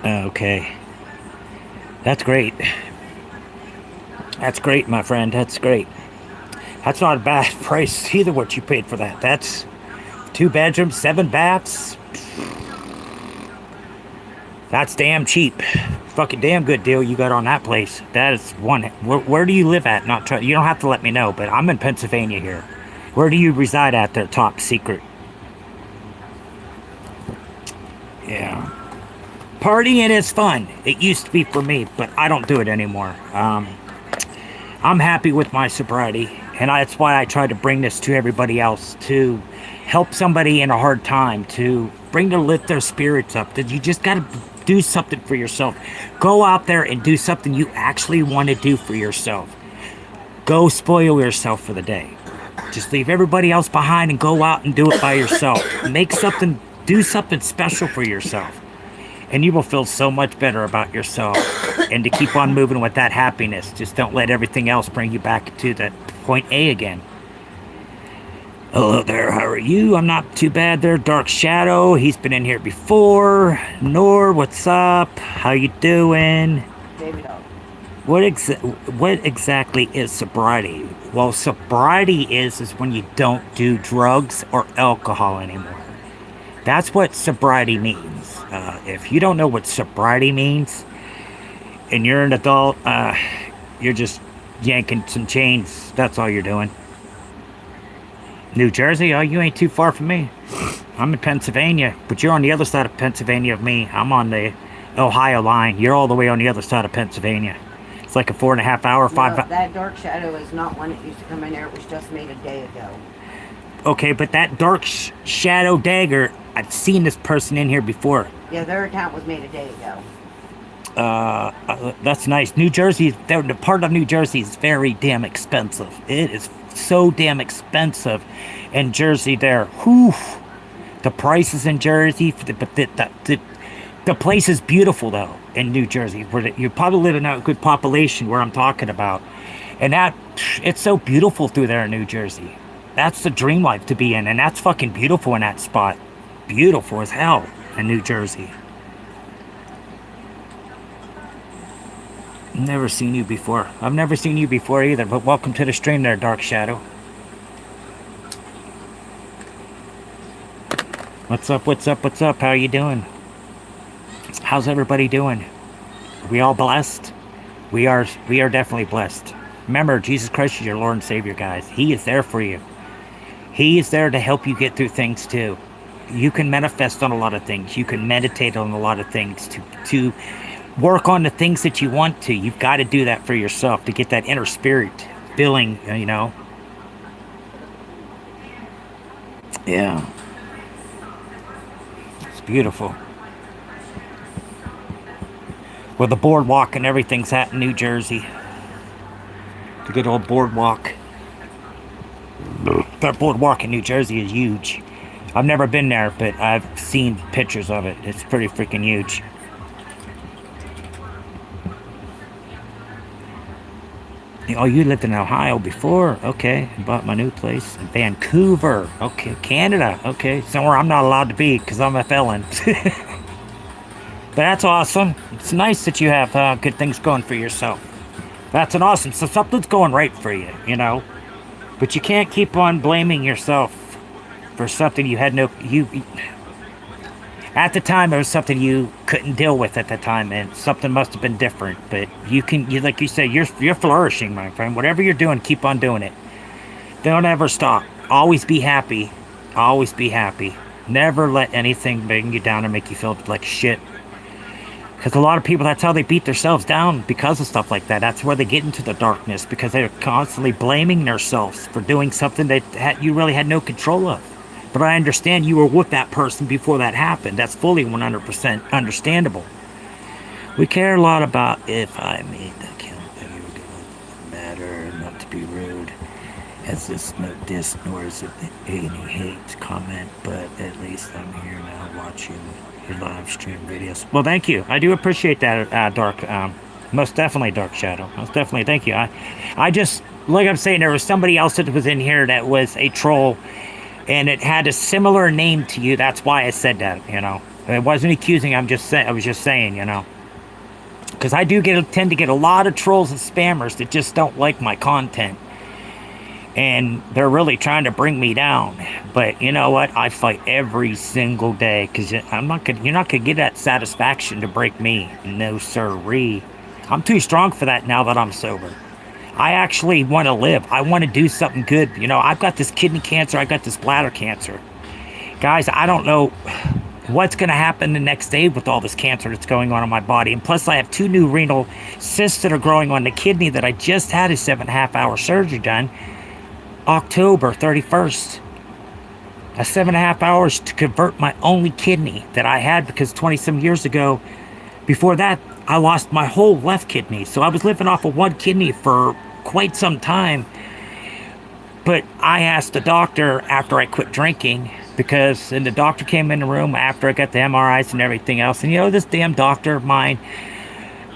Okay. That's great. That's great, my friend. That's great. That's not a bad price either, what you paid for that. That's 2 bedrooms, 7 baths. That's damn cheap. Fucking damn good deal you got on that place. That is one. Where do you live at? You don't have to let me know, but I'm in Pennsylvania here. Where do you reside at there, top secret? Yeah. Partying is fun. It used to be for me, but I don't do it anymore. I'm happy with my sobriety, and that's why I try to bring this to everybody else, to help somebody in a hard time, to lift their spirits up. That you just got to do something for yourself. Go out there and do something you actually want to do for yourself. Go spoil yourself for the day. Just leave everybody else behind and go out and do it by yourself. Do something special for yourself. And you will feel so much better about yourself. And to keep on moving with that happiness. Just don't let everything else bring you back to that point A again. Hello there, how are you? I'm not too bad there. Dark Shadow, he's been in here before. Nor, what's up? How you doing? Baby dog. What exactly is sobriety? Well, sobriety is when you don't do drugs or alcohol anymore. That's what sobriety means. If you don't know what sobriety means, and you're an adult, you're just yanking some chains. That's all you're doing. New Jersey? Oh, you ain't too far from me. I'm in Pennsylvania, but you're on the other side of Pennsylvania of me. I'm on the Ohio line. You're all the way on the other side of Pennsylvania. It's like a 4.5 hour, 5 No, that Dark Shadow is not one that used to come in there. It was just made a day ago. Okay, but that dark shadow dagger, I've seen this person in here before. Yeah, their account was made a day ago. That's nice. New Jersey, the part of New Jersey is very damn expensive. It is so damn expensive in Jersey there. Whew. The prices in Jersey, but the place is beautiful though in New Jersey. Where you probably live in a good population where I'm talking about. And that, it's so beautiful through there in New Jersey. That's the dream life to be in. And that's fucking beautiful in that spot. Beautiful as hell in New Jersey. Never seen you before. I've never seen you before either, but welcome to the stream there, Dark Shadow. What's up, what's up, what's up? How you doing? How's everybody doing? Are we all blessed? We are definitely blessed. Remember, Jesus Christ is your Lord and Savior, guys. He is there for you. He is there to help you get through things too. You can manifest on a lot of things. You can meditate on a lot of things to work on the things that you want to. You've got to do that for yourself to get that inner spirit feeling, you know. Yeah. It's beautiful. Well, the boardwalk and everything's at in New Jersey. The good old boardwalk. That boardwalk in New Jersey is huge. I've never been there, but I've seen pictures of it. It's pretty freaking huge. Oh, you lived in Ohio before? Okay. Bought my new place in Vancouver. Okay. Canada. Okay. Somewhere I'm not allowed to be because I'm a felon. But that's awesome. It's nice that you have good things going for yourself. That's an awesome. So something's going right for you, you know. But you can't keep on blaming yourself for something you had no... At the time, it was something you couldn't deal with at the time, and something must have been different. But you like you said, you're flourishing, my friend. Whatever you're doing, keep on doing it. Don't ever stop. Always be happy. Always be happy. Never let anything bring you down or make you feel like shit. Because a lot of people, that's how they beat themselves down because of stuff like that. That's where they get into the darkness, because they're constantly blaming themselves for doing something that you really had no control of. But I understand you were with that person before that happened. That's fully 100% understandable. We care a lot about if I made the count that you were going to matter, not to be rude. As this no diss nor is it any hate comment, but at least I'm here now watching your live stream videos. Well, thank you. I do appreciate that, Dark. Most definitely, Dark Shadow. Most definitely, thank you. I just, like I'm saying, there was somebody else that was in here that was a troll, and it had a similar name to you. That's why I said that, you know. It wasn't accusing. I was just saying, you know. Because I do tend to get a lot of trolls and spammers that just don't like my content. And they're really trying to bring me down. But you know what? I fight every single day, because you're not gonna get that satisfaction to break me. No sirree. I'm too strong for that now that I'm sober. I actually want to live. I want to do something good. You know, I've got this kidney cancer. I got this bladder cancer. Guys, I don't know what's going to happen the next day with all this cancer that's going on in my body. And plus, I have 2 new renal cysts that are growing on the kidney that I just had a 7.5-hour surgery done. October 31st. 7.5 hours to convert my only kidney that I had, because 20-some years ago, before that, I lost my whole left kidney. So I was living off of one kidney for quite some time. But I asked the doctor after I quit drinking, and the doctor came in the room after I got the MRIs and everything else. And you know, this damn doctor of mine,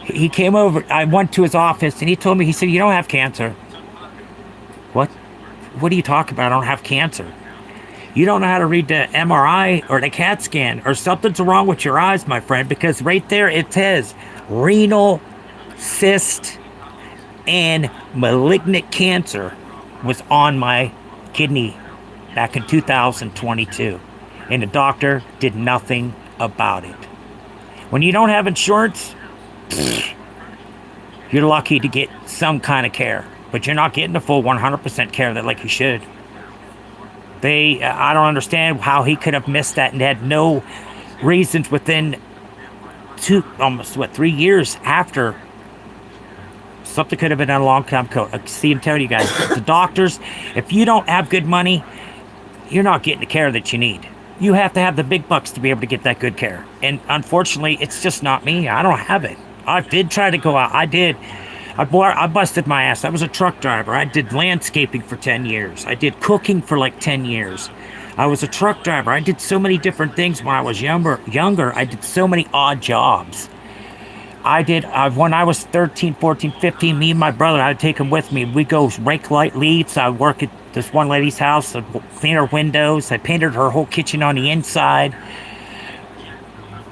he came over. I went to his office and he told me, he said, "You don't have cancer." What? What are you talking about? I don't have cancer. You don't know how to read the MRI or the CAT scan, or something's wrong with your eyes, my friend, because right there it says renal cyst and malignant cancer was on my kidney back in 2022, and the doctor did nothing about it. When you don't have insurance, you're lucky to get some kind of care, but you're not getting the full 100% care that like you should. I don't understand how he could have missed that and had no reasons within 3 years after. Something could have been done a long time ago. See, I'm telling you guys, the doctors, if you don't have good money, you're not getting the care that you need. You have to have the big bucks to be able to get that good care. And unfortunately, it's just not me. I don't have it. I did try to go out. I busted my ass. I was a truck driver. I did landscaping for 10 years. I did cooking for like 10 years. I was a truck driver. I did so many different things when I was younger. I did so many odd jobs. When I was 13, 14, 15, me and my brother, I'd take him with me. We'd go rake light leaves. I'd work at this one lady's house. I'd clean her windows. I painted her whole kitchen on the inside.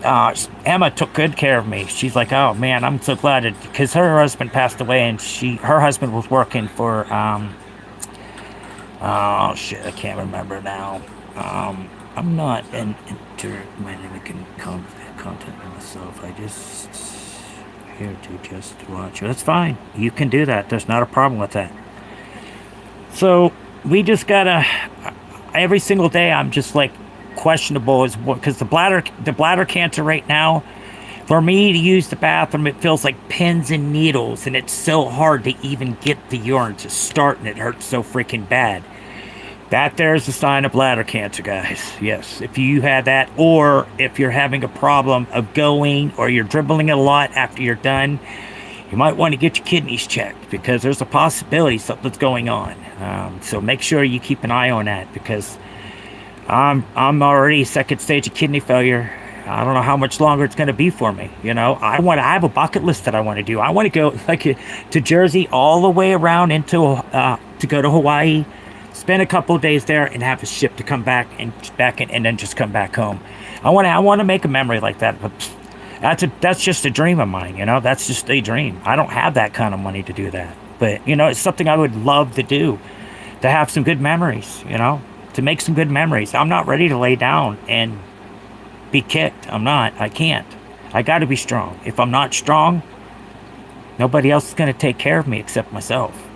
Emma took good care of me. She's like, oh man, I'm so glad because her husband passed away, and her husband was working for oh shit, I can't remember now. I'm not an intermittent content myself. I just here to just watch. That's fine. You can do that. There's not a problem with that. So we just gotta. Every single day, I'm just like questionable is what, because the bladder cancer right now, for me to use the bathroom, it feels like pins and needles, and it's so hard to even get the urine to start, and it hurts so freaking bad. That there's a sign of bladder cancer, guys. Yes, if you had that, or if you're having a problem of going, or you're dribbling a lot after you're done, you might want to get your kidneys checked, because there's a possibility something's going on. So make sure you keep an eye on that, because I'm already second stage of kidney failure. I don't know how much longer it's going to be for me. You know, I have a bucket list that I want to do. I want to go like to Jersey, all the way around into to go to Hawaii, spend a couple of days there, and have a ship to come back and then just come back home. I want to make a memory like that. But that's just a dream of mine. You know, that's just a dream. I don't have that kind of money to do that. But you know, it's something I would love to do, to have some good memories. You know, to make some good memories. I'm not ready to lay down and be kicked. I'm not. I can't. I got to be strong. If I'm not strong, nobody else is going to take care of me except myself.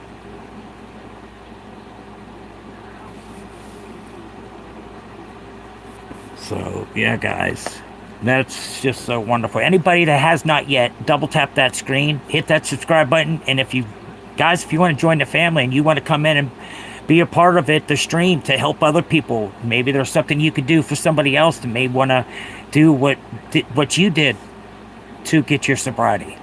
So, yeah, guys, that's just so wonderful. Anybody that has not yet, double tap that screen, hit that subscribe button, and if you want to join the family and you want to come in and be a part of it, the stream, to help other people, maybe there's something you could do for somebody else that may want to do what you did to get your sobriety.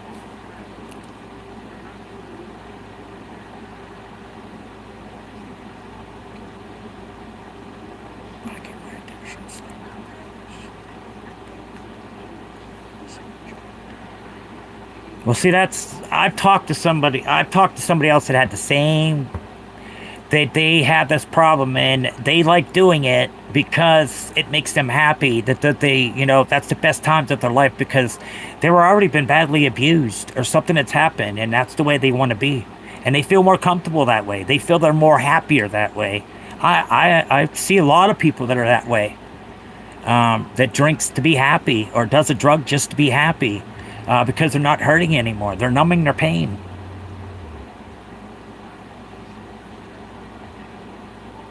Well, see, I've talked to somebody else that had the same. They have this problem, and they like doing it because it makes them happy, that they, you know, that's the best times of their life, because they were already been badly abused or something that's happened, and that's the way they want to be, and they feel more comfortable that way. They feel they're more happier that way. I see a lot of people that are that way, that drinks to be happy or does a drug just to be happy, because they're not hurting anymore. They're numbing their pain.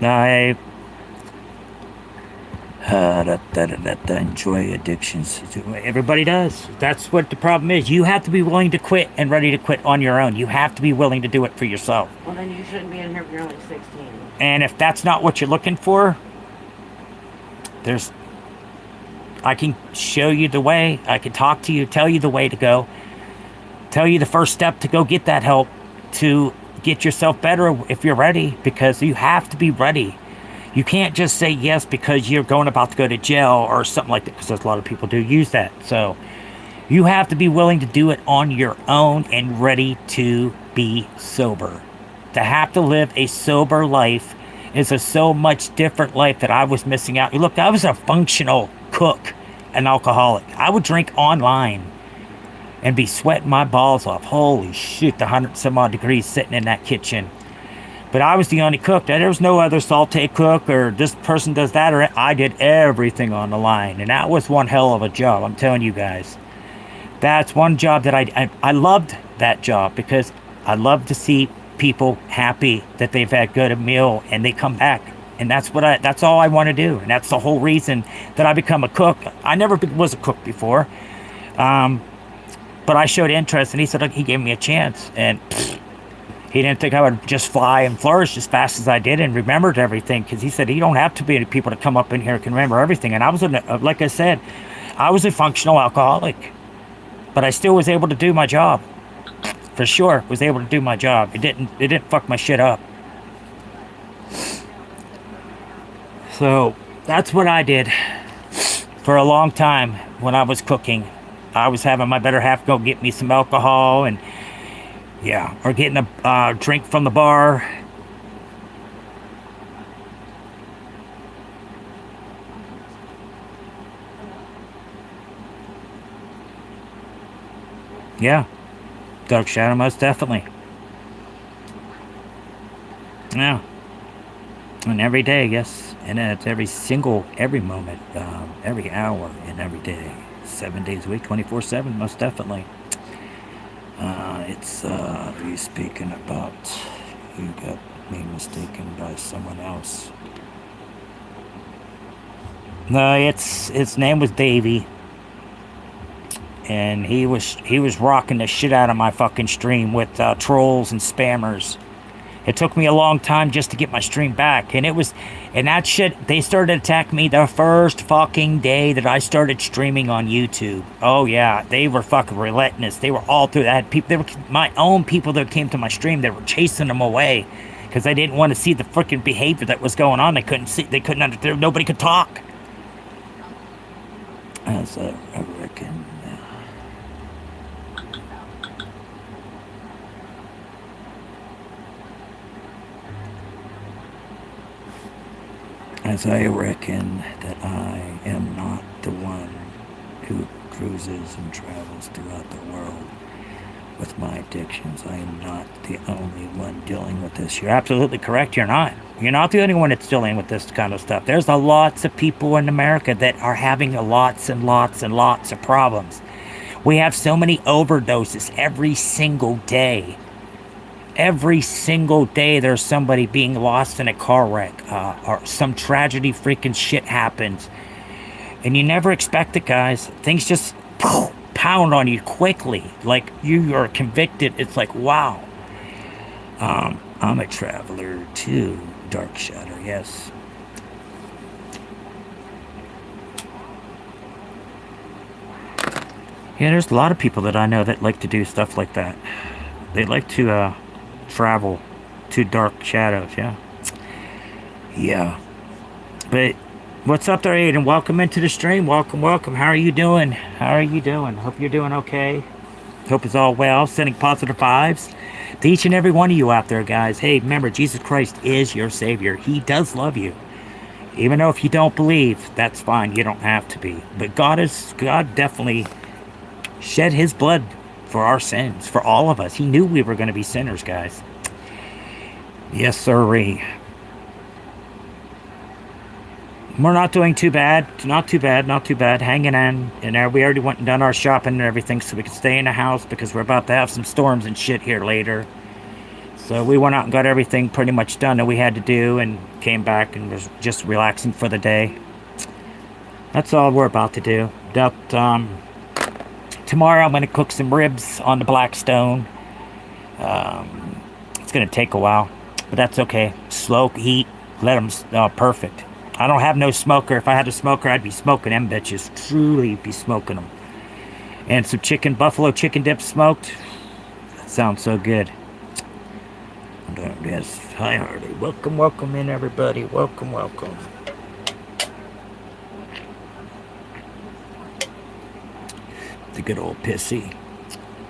I enjoy addictions. Everybody does. That's what the problem is. You have to be willing to quit and ready to quit on your own. You have to be willing to do it for yourself. Well, then you shouldn't be in here if you're only 16. And if that's not what you're looking for, I can show you the way. I can talk to you, tell you the way to go, tell you the first step to go get that help, to get yourself better if you're ready, because you have to be ready. You can't just say yes because you're about to go to jail or something like that, because a lot of people do use that. So you have to be willing to do it on your own and ready to be sober. To have to live a sober life is a so much different life that I was missing out. Look, I was a functional cook, an alcoholic. I would drink online and be sweating my balls off. Holy shit, the 100 some odd degrees sitting in that kitchen. But I was the only cook. There was no other saute cook, or this person does that, or I did everything on the line. And that was one hell of a job, I'm telling you guys. That's one job that I loved that job, because I love to see people happy that they've had good a meal and they come back. And that's all I want to do. And that's the whole reason that I become a cook. I never was a cook before. But I showed interest, and he gave me a chance, and He didn't think I would just fly and flourish as fast as I did and remembered everything, because he said, you don't have to be people to come up in here can remember everything. And I was, like I said, I was a functional alcoholic, but I still was able to do my job. For sure, was able to do my job. It didn't fuck my shit up. So that's what I did for a long time when I was cooking. I was having my better half go get me some alcohol, and yeah, or getting a drink from the bar. Yeah, Dark Shadow, most definitely. Yeah, and every day, yes, and it's every moment, every hour, and every day, 7 days a week, 24/7, most definitely. Are you speaking about? You got me mistaken by someone else. No, his name was Davey, and he was rocking the shit out of my fucking stream with trolls and spammers. It took me a long time just to get my stream back, and that shit, they started attacking me the first fucking day that I started streaming on YouTube. Oh yeah, they were fucking relentless. They were all through that. People, they were my own people that came to my stream. They were chasing them away because they didn't want to see the freaking behavior that was going on. They couldn't see. They couldn't understand. Nobody could talk. As I reckon. As I reckon that I am not the one who cruises and travels throughout the world with my addictions. I am not the only one dealing with this. You're absolutely correct. You're not. You're not the only one that's dealing with this kind of stuff. There's a lots of people in America that are having lots and lots and lots of problems. We have so many overdoses every single day. Every single day there's somebody being lost in a car wreck, or some tragedy freaking shit happens. And you never expect it, guys. Things just pound on you quickly. Like you are convicted. It's like, wow. I'm a traveler too, Dark Shadow, yes. Yeah, there's a lot of people that I know that like to do stuff like that. They like to, travel to Dark Shadows, yeah. Yeah. But what's up there, Aiden? Welcome into the stream. Welcome, welcome. How are you doing? How are you doing? Hope you're doing okay. Hope it's all well. Sending positive vibes to each and every one of you out there, guys. Hey, remember, Jesus Christ is your Savior. He does love you. Even though if you don't believe, that's fine. You don't have to be. But God definitely shed his blood for our sins, for all of us. He knew we were going to be sinners, guys. Yes, sirree. We're not doing too bad. Not too bad. Not too bad. Hanging on. And we already went and done our shopping and everything so we could stay in the house because we're about to have some storms and shit here later. So we went out and got everything pretty much done that we had to do and came back and was just relaxing for the day. That's all we're about to do. Tomorrow I'm going to cook some ribs on the Blackstone. It's going to take a while, but that's okay. Slow heat, let them, perfect. I don't have no smoker. If I had a smoker, I'd be smoking them bitches. Truly be smoking them. And some buffalo chicken dip smoked. That sounds so good. Yes, hi Harley. Welcome, welcome in everybody. Welcome, welcome. The good old pissy.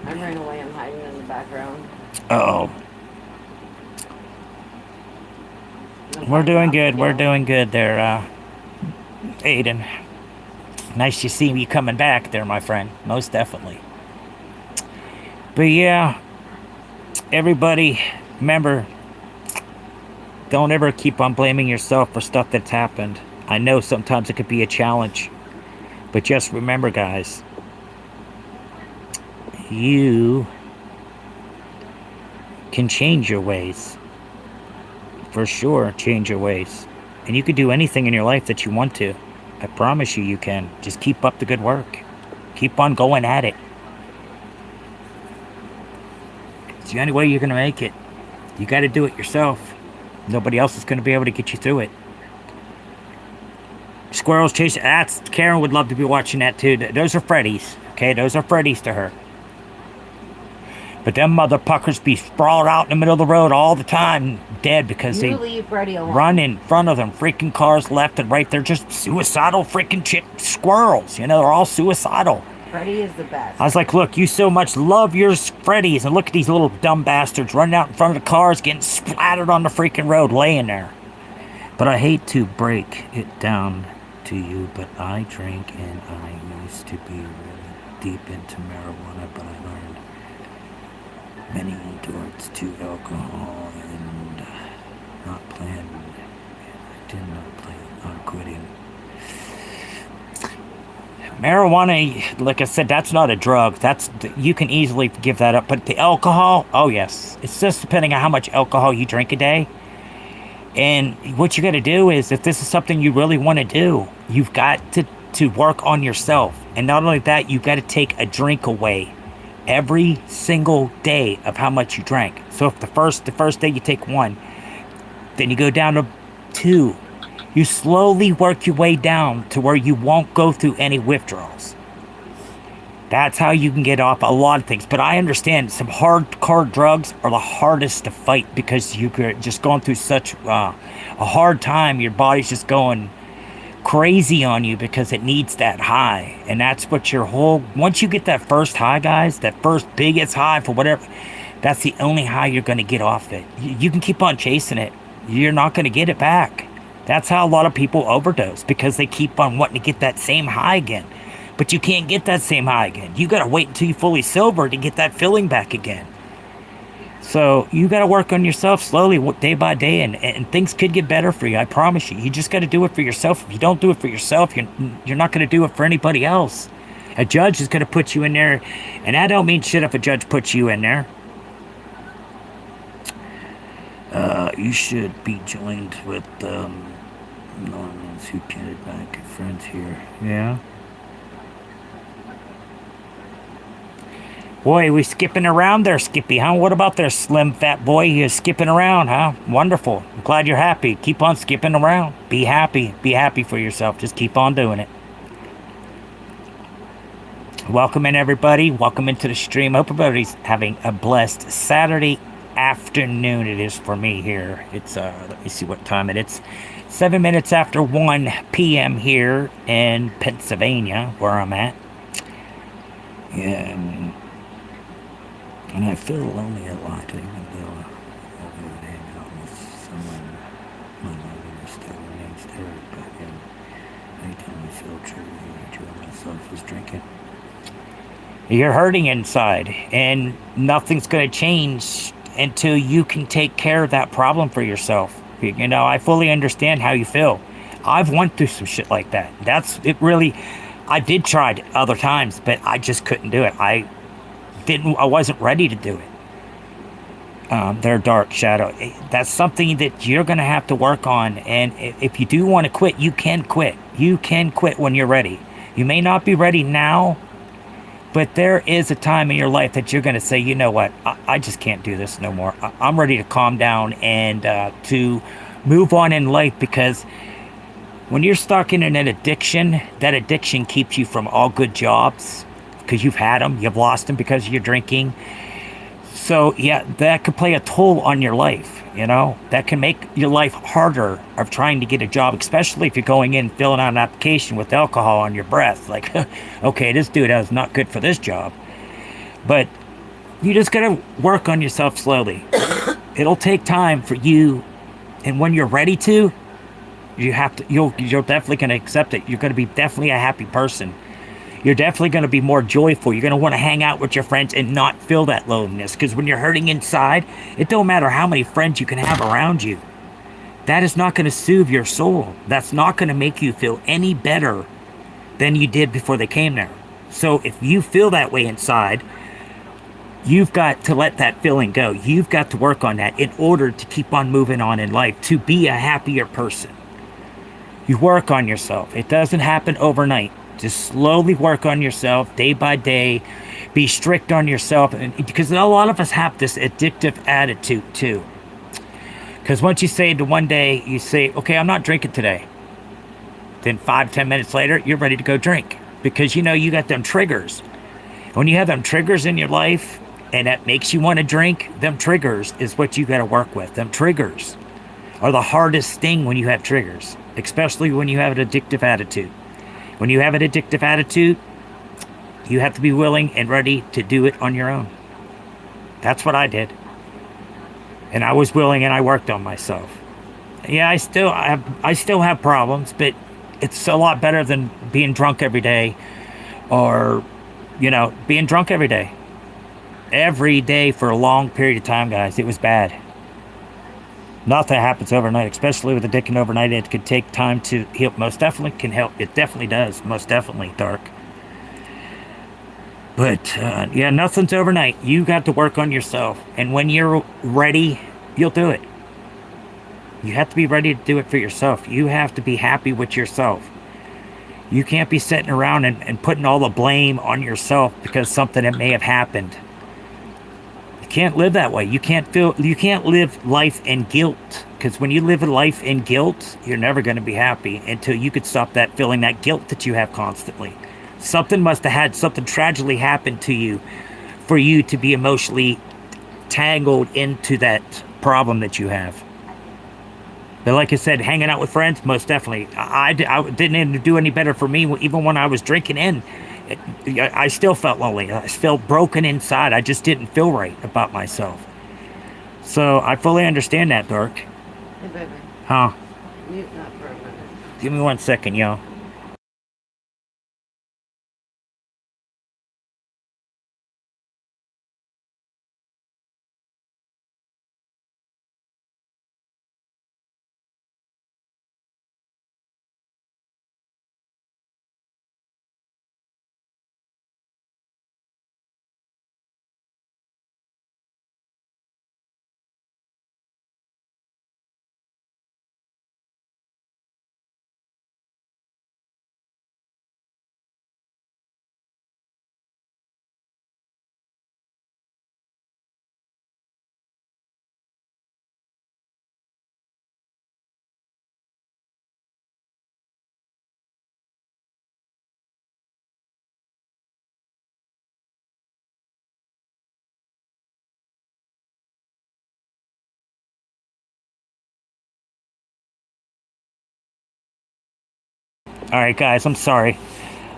I ran away. I'm hiding in the background. Uh-oh. We're doing good. We're doing good there, Aiden. Nice to see you coming back there, my friend. Most definitely. But yeah, everybody, remember, don't ever keep on blaming yourself for stuff that's happened. I know sometimes it could be a challenge. But just remember, guys, you can change your ways. For sure, change your ways. And you can do anything in your life that you want to. I promise you, you can. Just keep up the good work. Keep on going at it. It's the only way you're going to make it. You got to do it yourself. Nobody else is going to be able to get you through it. Squirrels chasing. That's Karen would love to be watching that too. Those are Freddy's. Okay, those are Freddy's to her. But them motherfuckers be sprawled out in the middle of the road all the time, dead because You they leave Freddy alone. run in front of them. Freaking cars left and right. They're just suicidal freaking squirrels. You know, they're all suicidal. Freddy is the best. I was like, look, you so much love your Freddy's, and look at these little dumb bastards running out in front of the cars, getting splattered on the freaking road, laying there. But I hate to break it down to you, but I drink, and I used to be really deep into marijuana, but I learned many towards to alcohol and not plan. I did not plan on quitting. Marijuana, like I said, that's not a drug. You can easily give that up. But the alcohol, oh yes, it's just depending on how much alcohol you drink a day. And what you got to do is, if this is something you really want to do, you've got to work on yourself. And not only that, you've got to take a drink away every single day of how much you drank. So if the first day you take one, then you go down to 2. You slowly work your way down to where you won't go through any withdrawals. That's how you can get off a lot of things. But I understand some hardcore drugs are the hardest to fight because you're just going through such a hard time. Your body's just going crazy on you because it needs that high. And that's what once you get that first high, guys, that first biggest high for whatever, that's the only high you're going to get off it. You can keep on chasing it. You're not going to get it back. That's how a lot of people overdose, because they keep on wanting to get that same high again. But you can't get that same high again. You got to wait until you're fully sober to get that feeling back again. So you got to work on yourself slowly, day by day, and things could get better for you. I promise you. You just got to do it for yourself. If you don't do it for yourself, you're not going to do it for anybody else. A judge is going to put you in there, and I don't mean shit if a judge puts you in there. You should be joined with Normans who get back at friends here. Yeah. Boy, we skipping around there, Skippy, huh? What about there, slim fat boy? You're skipping around, huh? Wonderful. I'm glad you're happy. Keep on skipping around. Be happy. Be happy for yourself. Just keep on doing it. Welcome in, everybody. Welcome into the stream. Hope everybody's having a blessed Saturday afternoon. It is for me here. It's, let me see what time it is. 7 minutes after 1 p.m. here in Pennsylvania, where I'm at. Yeah. And I feel lonely a lot, even though I would hang out with someone. My loneliness still remains there, but anytime I feel truly enjoy myself is drinking. You're hurting inside, and nothing's going to change until you can take care of that problem for yourself. You know, I fully understand how you feel. I've went through some shit like that. I did try it other times, but I just couldn't do it. I wasn't ready to do it. Their dark shadow. That's something that you're going to have to work on. And if you do want to quit, you can quit. You can quit when you're ready. You may not be ready now, but there is a time in your life that you're going to say, you know what, I just can't do this no more. I'm ready to calm down and to move on in life, because when you're stuck in an addiction, that addiction keeps you from all good jobs. Because you've had them, you've lost them because of your drinking. So yeah, that could play a toll on your life, you know. That can make your life harder of trying to get a job, especially if you're going in filling out an application with alcohol on your breath. Like, okay, this dude is not good for this job. But you just gotta work on yourself slowly. It'll take time for you, and when you're ready to, you're definitely gonna accept it. You're gonna be definitely a happy person. You're definitely going to be more joyful. You're going to want to hang out with your friends and not feel that loneliness. Because when you're hurting inside, it don't matter how many friends you can have around you. That is not going to soothe your soul. That's not going to make you feel any better than you did before they came there. So if you feel that way inside, you've got to let that feeling go. You've got to work on that in order to keep on moving on in life, to be a happier person. You work on yourself. It doesn't happen overnight. Just slowly work on yourself day by day. Be strict on yourself. And because a lot of us have this addictive attitude too. Because once you say to one day, you say, okay, I'm not drinking today. Then 5, 10 minutes later, you're ready to go drink because you know you got them triggers. When you have them triggers in your life and that makes you want to drink, them triggers is what you got to work with. Them triggers are the hardest thing when you have triggers, especially when you have an addictive attitude. When you have an addictive attitude, you have to be willing and ready to do it on your own. That's what I did. And I was willing and I worked on myself. Yeah, I still have problems, but it's a lot better than being drunk every day or, being drunk every day. Every day for a long period of time, guys. It was bad. Nothing happens overnight, especially with addiction overnight. It could take time to heal. Most definitely can help. It definitely does. Most definitely, Dark. But, yeah, nothing's overnight. You got to work on yourself. And when you're ready, you'll do it. You have to be ready to do it for yourself. You have to be happy with yourself. You can't be sitting around and putting all the blame on yourself because something that may have happened. You can't live that way. You can't live life in guilt. Because when you live a life in guilt, you're never going to be happy until you could stop that feeling, that guilt that you have constantly. Something must have had something tragically happen to you for you to be emotionally tangled into that problem that you have. But like I said, hanging out with friends, most definitely. I didn't even do any better for me. Even when I was drinking I still felt lonely. I felt broken inside. I just didn't feel right about myself. So I fully understand that, Dark. Hey, baby. Huh? Mute up for a minute. Give me 1 second, yo. All right, guys, I'm sorry.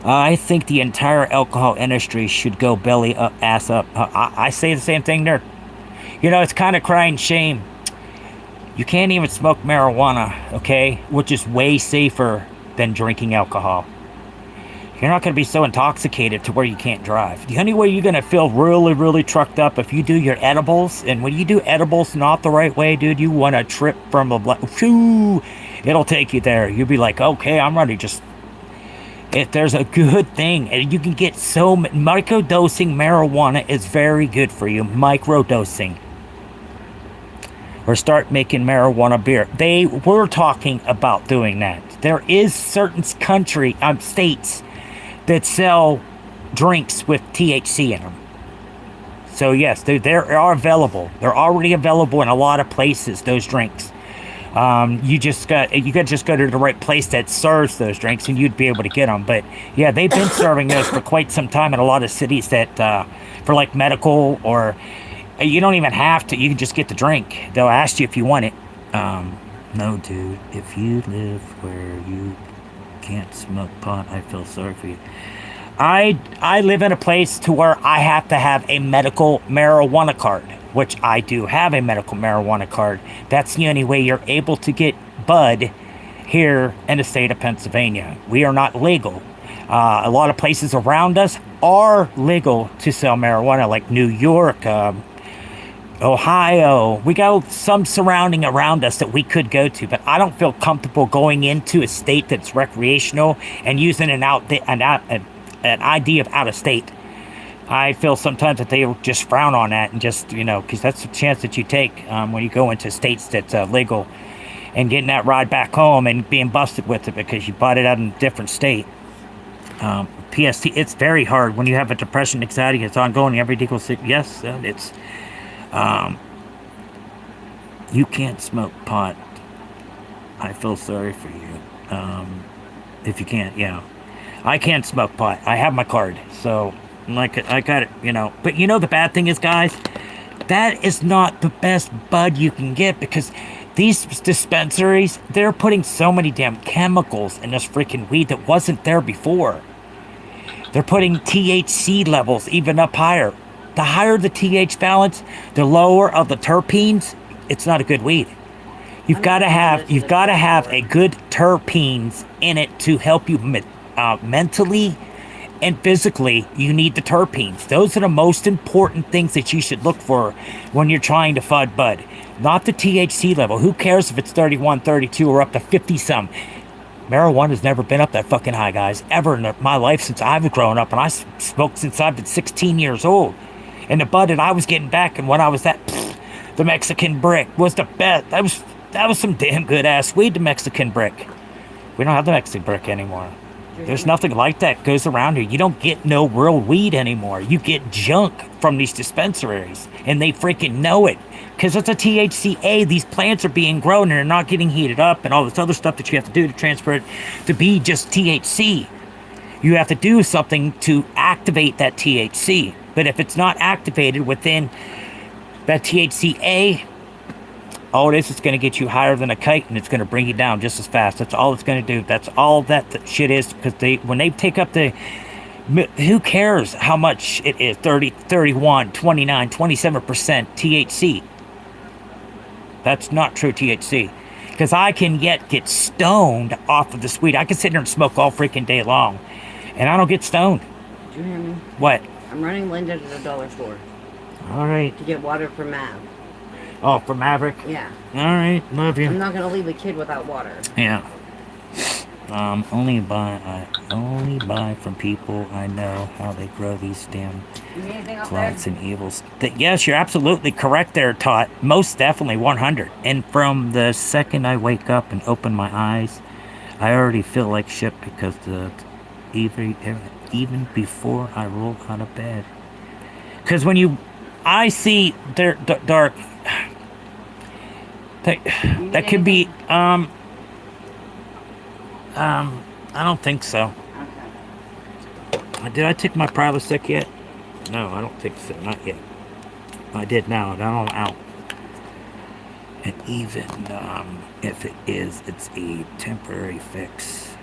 I think the entire alcohol industry should go belly up, ass up. I say the same thing there. It's kind of crying shame. You can't even smoke marijuana, okay? Which is way safer than drinking alcohol. You're not going to be so intoxicated to where you can't drive. The only way you're going to feel really, really trucked up if you do your edibles. And when you do edibles not the right way, dude, you want to trip from the blood. It'll take you there. You'll be like, okay, I'm ready. If there's a good thing, and you can get microdosing marijuana is very good for you. Microdosing. Or start making marijuana beer. They were talking about doing that. There is certain states that sell drinks with THC in them. So yes, they are available. They're already available in a lot of places, those drinks. You got to just go to the right place that serves those drinks and you'd be able to get them. But yeah, they've been serving those for quite some time in a lot of cities that for like medical, or you don't even have to, you can just get the drink. They'll ask you if you want it. No, dude, if you live where you can't smoke pot, I feel sorry for you. I live in a place to where I have to have a medical marijuana card, which I do have a medical marijuana card. That's the only way you're able to get bud here in the state of Pennsylvania. We are not legal. A lot of places around us are legal to sell marijuana, like New York, Ohio. We got some surrounding around us that we could go to, but I don't feel comfortable going into a state that's recreational and using an ID of out of state. I feel sometimes that they just frown on that and just, because that's the chance that you take when you go into states that's legal, and getting that ride back home and being busted with it because you bought it out in a different state. PST, it's very hard when you have a depression, anxiety, it's ongoing every day. Yes, You can't smoke pot. I feel sorry for you. If you can't, yeah. I can't smoke pot. I have my card, so like I got it, But the bad thing is, guys, that is not the best bud you can get because these dispensaries, they're putting so many damn chemicals in this freaking weed that wasn't there before. They're putting THC levels even up higher. The higher the TH balance, the lower of the terpenes. It's not a good weed. You've got to have a good terpenes in it to help you mentally and physically. You need the terpenes. Those are the most important things that you should look for when you're trying to fud bud. Not the THC level. Who cares if it's 31, 32, or up to 50 some? Marijuana's never been up that fucking high, guys, ever in my life since I've grown up, and I smoked since I've been 16 years old. And the bud that I was getting back, and when I was the Mexican brick was the best. That was some damn good ass weed, the Mexican brick. We don't have the Mexican brick anymore. There's nothing like that goes around here. You don't get no real weed anymore. You get junk from these dispensaries, and they freaking know it. Because it's a THCA. These plants are being grown, and they're not getting heated up, and all this other stuff that you have to do to transfer it to be just THC. You have to do something to activate that THC. But if it's not activated within that THCA, all it is, it's going to get you higher than a kite, and it's going to bring you down just as fast. That's all it's going to do. That's all that shit is. Because when they take up who cares how much it is, 30, 31, 29, 27% THC. That's not true THC. Because I can get stoned off of this weed. I can sit there and smoke all freaking day long, and I don't get stoned. Did you hear me? What? I'm running Linda to the dollar store. All right. To get water for Mav. Oh, for Maverick? Yeah. All right, love you. I'm not gonna leave a kid without water. Yeah. Only buy from people I know how they grow these damn plants and evils. Yes, you're absolutely correct there, Todd. Most definitely, 100. And from the second I wake up and open my eyes, I already feel like shit because even before I roll out of bed. Because I see dark. That could be, I don't think so. Okay. Did I take my Prilosec yet? No, I don't think so. Not yet. I did now. Now I'm out. And even if it is, it's a temporary fix.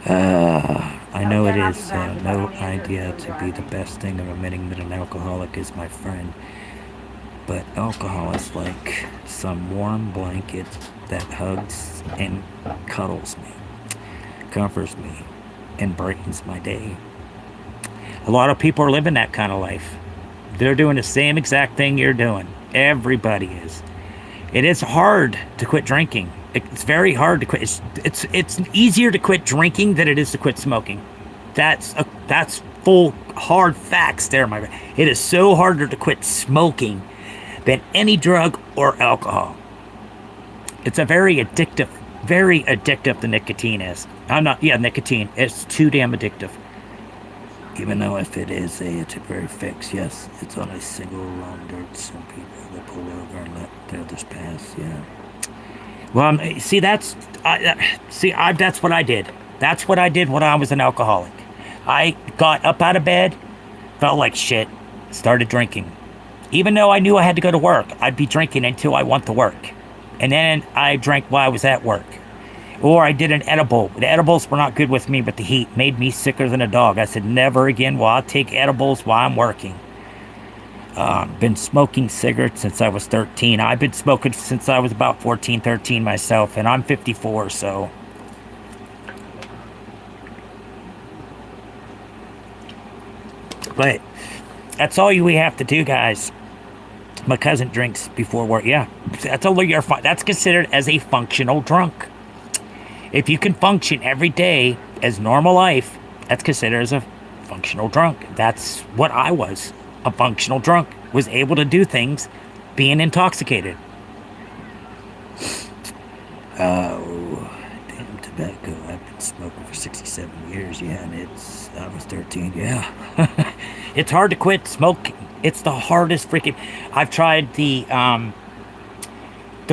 I know it is no idea to be the best thing of admitting that an alcoholic is my friend. But alcohol is like some warm blanket that hugs and cuddles me, comforts me, and brightens my day. A lot of people are living that kind of life. They're doing the same exact thing you're doing. Everybody is. It is hard to quit drinking. It's very hard to quit. It's easier to quit drinking than it is to quit smoking. That's full hard facts there, my friend. It is so harder to quit smoking than any drug or alcohol. It's a very addictive, the nicotine is. Nicotine. It's too damn addictive. Even though if it is a temporary fix, yes, it's on a single long dirt. Some people will pull over and let the others pass, yeah. Well, that's what I did. That's what I did when I was an alcoholic. I got up out of bed, felt like shit, started drinking. Even though I knew I had to go to work, I'd be drinking until I went to work. And then I drank while I was at work. Or I did an edible. The edibles were not good with me, but the heat made me sicker than a dog. I said, never again will I take edibles while I'm working. Been smoking cigarettes since I was 13. I've been smoking since I was about 14, 13 myself, and I'm 54, so... But that's all we have to do, guys. My cousin drinks before work. Yeah, that's considered as a functional drunk. If you can function every day as normal life, that's considered as a functional drunk. That's what I was. A functional drunk. Was able to do things being intoxicated. Oh, damn tobacco. I've been smoking for 67 years, yeah, and I was 13, yeah. It's hard to quit smoking. It's the hardest freaking. I've tried the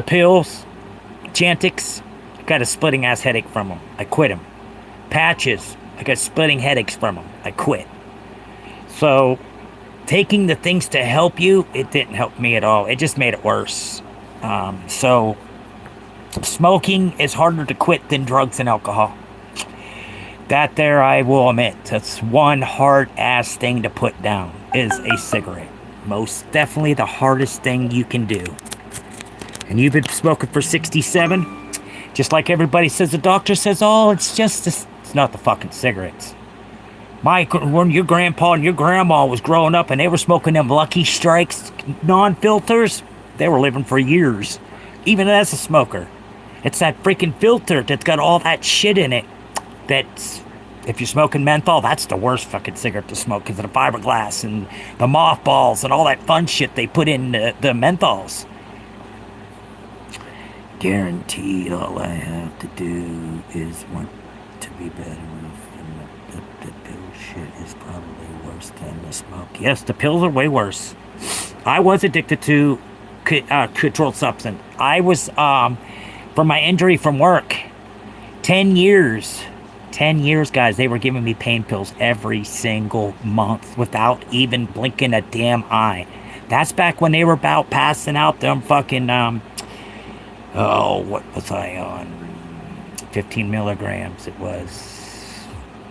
pills, Chantix. I got a splitting ass headache from them. I quit them. Patches. I got splitting headaches from them. I quit. So taking the things to help you, it didn't help me at all. It just made it worse. So smoking is harder to quit than drugs and alcohol. That there I will admit. That's one hard ass thing to put down is a cigarette. Most definitely the hardest thing you can do. And you've been smoking for 67? Just like everybody says, the doctor says, oh, it's just this. It's not the fucking cigarettes. When your grandpa and your grandma was growing up and they were smoking them Lucky Strikes non-filters, they were living for years. Even as a smoker. It's that freaking filter that's got all that shit in it. That's, if you're smoking menthol, that's the worst fucking cigarette to smoke because of the fiberglass and the mothballs and all that fun shit they put in the menthols. Guaranteed all I have to do is want to be better with, and the pill shit is probably worse than the smoke. Yes, the pills are way worse. I was addicted to controlled substance. I was, from my injury from work, 10 years. 10 years, guys, they were giving me pain pills every single month without even blinking a damn eye. That's back when they were about passing out them fucking, what was I on? 15 milligrams, it was.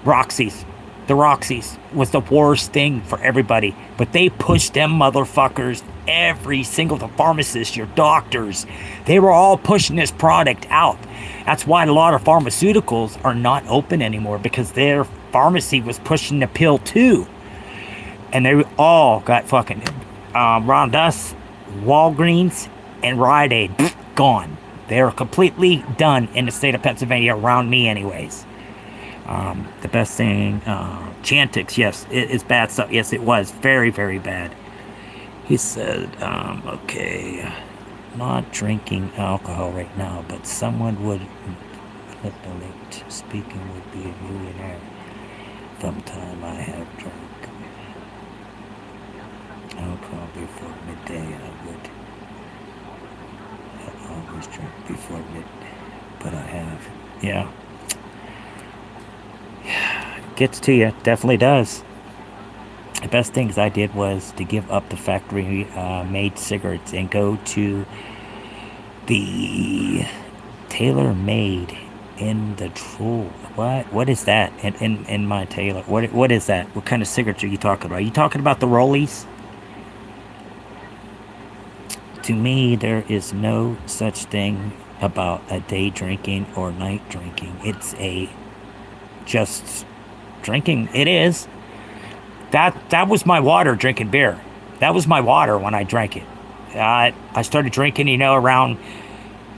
Roxy's. The Roxy's was the worst thing for everybody. But they pushed them motherfuckers, every single, the pharmacists, your doctors. They were all pushing this product out. That's why a lot of pharmaceuticals are not open anymore, because their pharmacy was pushing the pill too. And they all got fucking around us, Walgreens and Rite Aid, gone. They're completely done in the state of Pennsylvania, around me anyways. The best thing, Chantix, yes, it is bad stuff. Yes, it was very, very bad. He said, okay, not drinking alcohol right now, but someone would manipulate. Speaking would be a millionaire. Sometime I have drunk alcohol before midday. I always drink before midday, but I have. Yeah. Gets to you, definitely does. The best things I did was to give up the factory made cigarettes and go to the tailor made in the Troll. What is that in my tailor? What is that? What kind of cigarettes are you talking about? Are you talking about the rollies? To me, there is no such thing about a day drinking or night drinking. It's just drinking. It is. That was my water, drinking beer. That was my water when I drank it. I started drinking, around,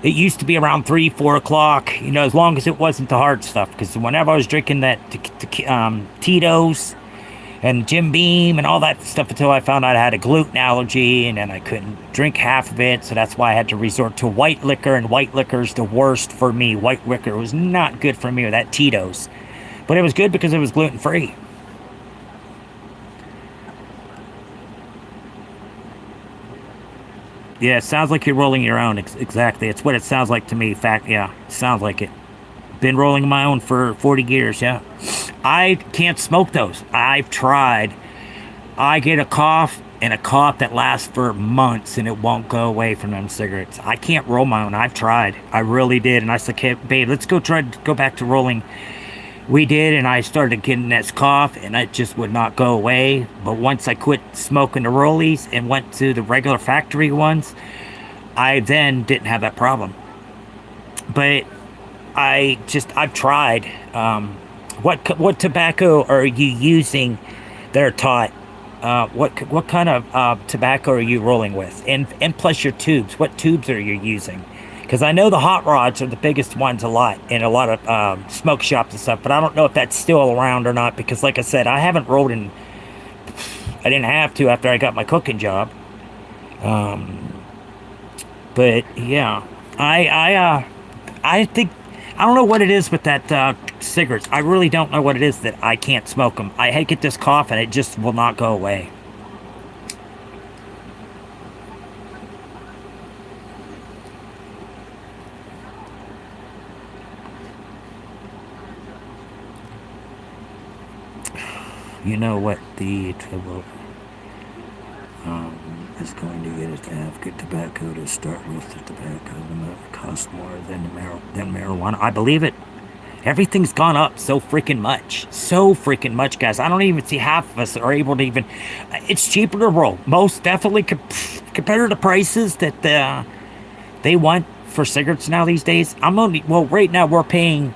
it used to be around 3, 4 o'clock, as long as it wasn't the hard stuff. Because whenever I was drinking that Tito's and Jim Beam and all that stuff, until I found out I had a gluten allergy, and then I couldn't drink half of it. So that's why I had to resort to white liquor, and white liquor is the worst for me. White liquor was not good for me, or that Tito's. But it was good because it was gluten-free. Yeah, it sounds like you're rolling your own. Exactly. It's what it sounds like to me. Fact, yeah. Sounds like it. Been rolling my own for 40 years, yeah. I can't smoke those. I've tried. I get a cough, and a cough that lasts for months, and it won't go away from them cigarettes. I can't roll my own. I've tried. I really did. And I said, okay, babe, let's go back to rolling. We did, and I started getting this cough, and it just would not go away. But once I quit smoking the rollies and went to the regular factory ones, I then didn't have that problem. But I've tried. What tobacco are you using? They're taught. What kind of tobacco are you rolling with? And plus your tubes. What tubes are you using? Because I know the hot rods are the biggest ones in a lot of smoke shops and stuff, but I don't know if that's still around or not, because like I said, I haven't rolled I didn't have to after I got my cooking job. But yeah, I think, I don't know what it is with that cigarettes. I really don't know what it is that I can't smoke them. I get this cough and it just will not go away. You know what the trouble is going to get us to have good tobacco to start with. The tobacco costs more than marijuana. I believe it. Everything's gone up so freaking much. So freaking much, guys. I don't even see half of us are able to even. It's cheaper to roll. Most definitely compared to the prices that they want for cigarettes now these days. Well, right now we're paying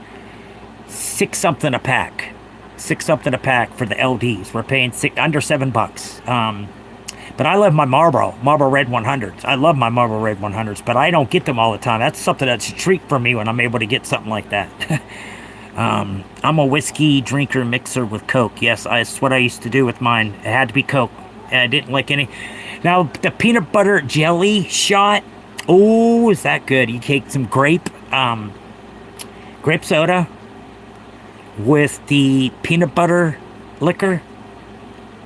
six something a pack. Six something a pack for the LDs. We're paying under $7. But I love my Marlboro Red 100s. I love my Marlboro Red 100s, but I don't get them all the time. That's something that's a treat for me when I'm able to get something like that. I'm a whiskey drinker mixer with Coke. Yes, that's what I used to do with mine. It had to be Coke. And I didn't like any. Now, the peanut butter jelly shot. Oh, is that good? You take some grape soda with the peanut butter liquor.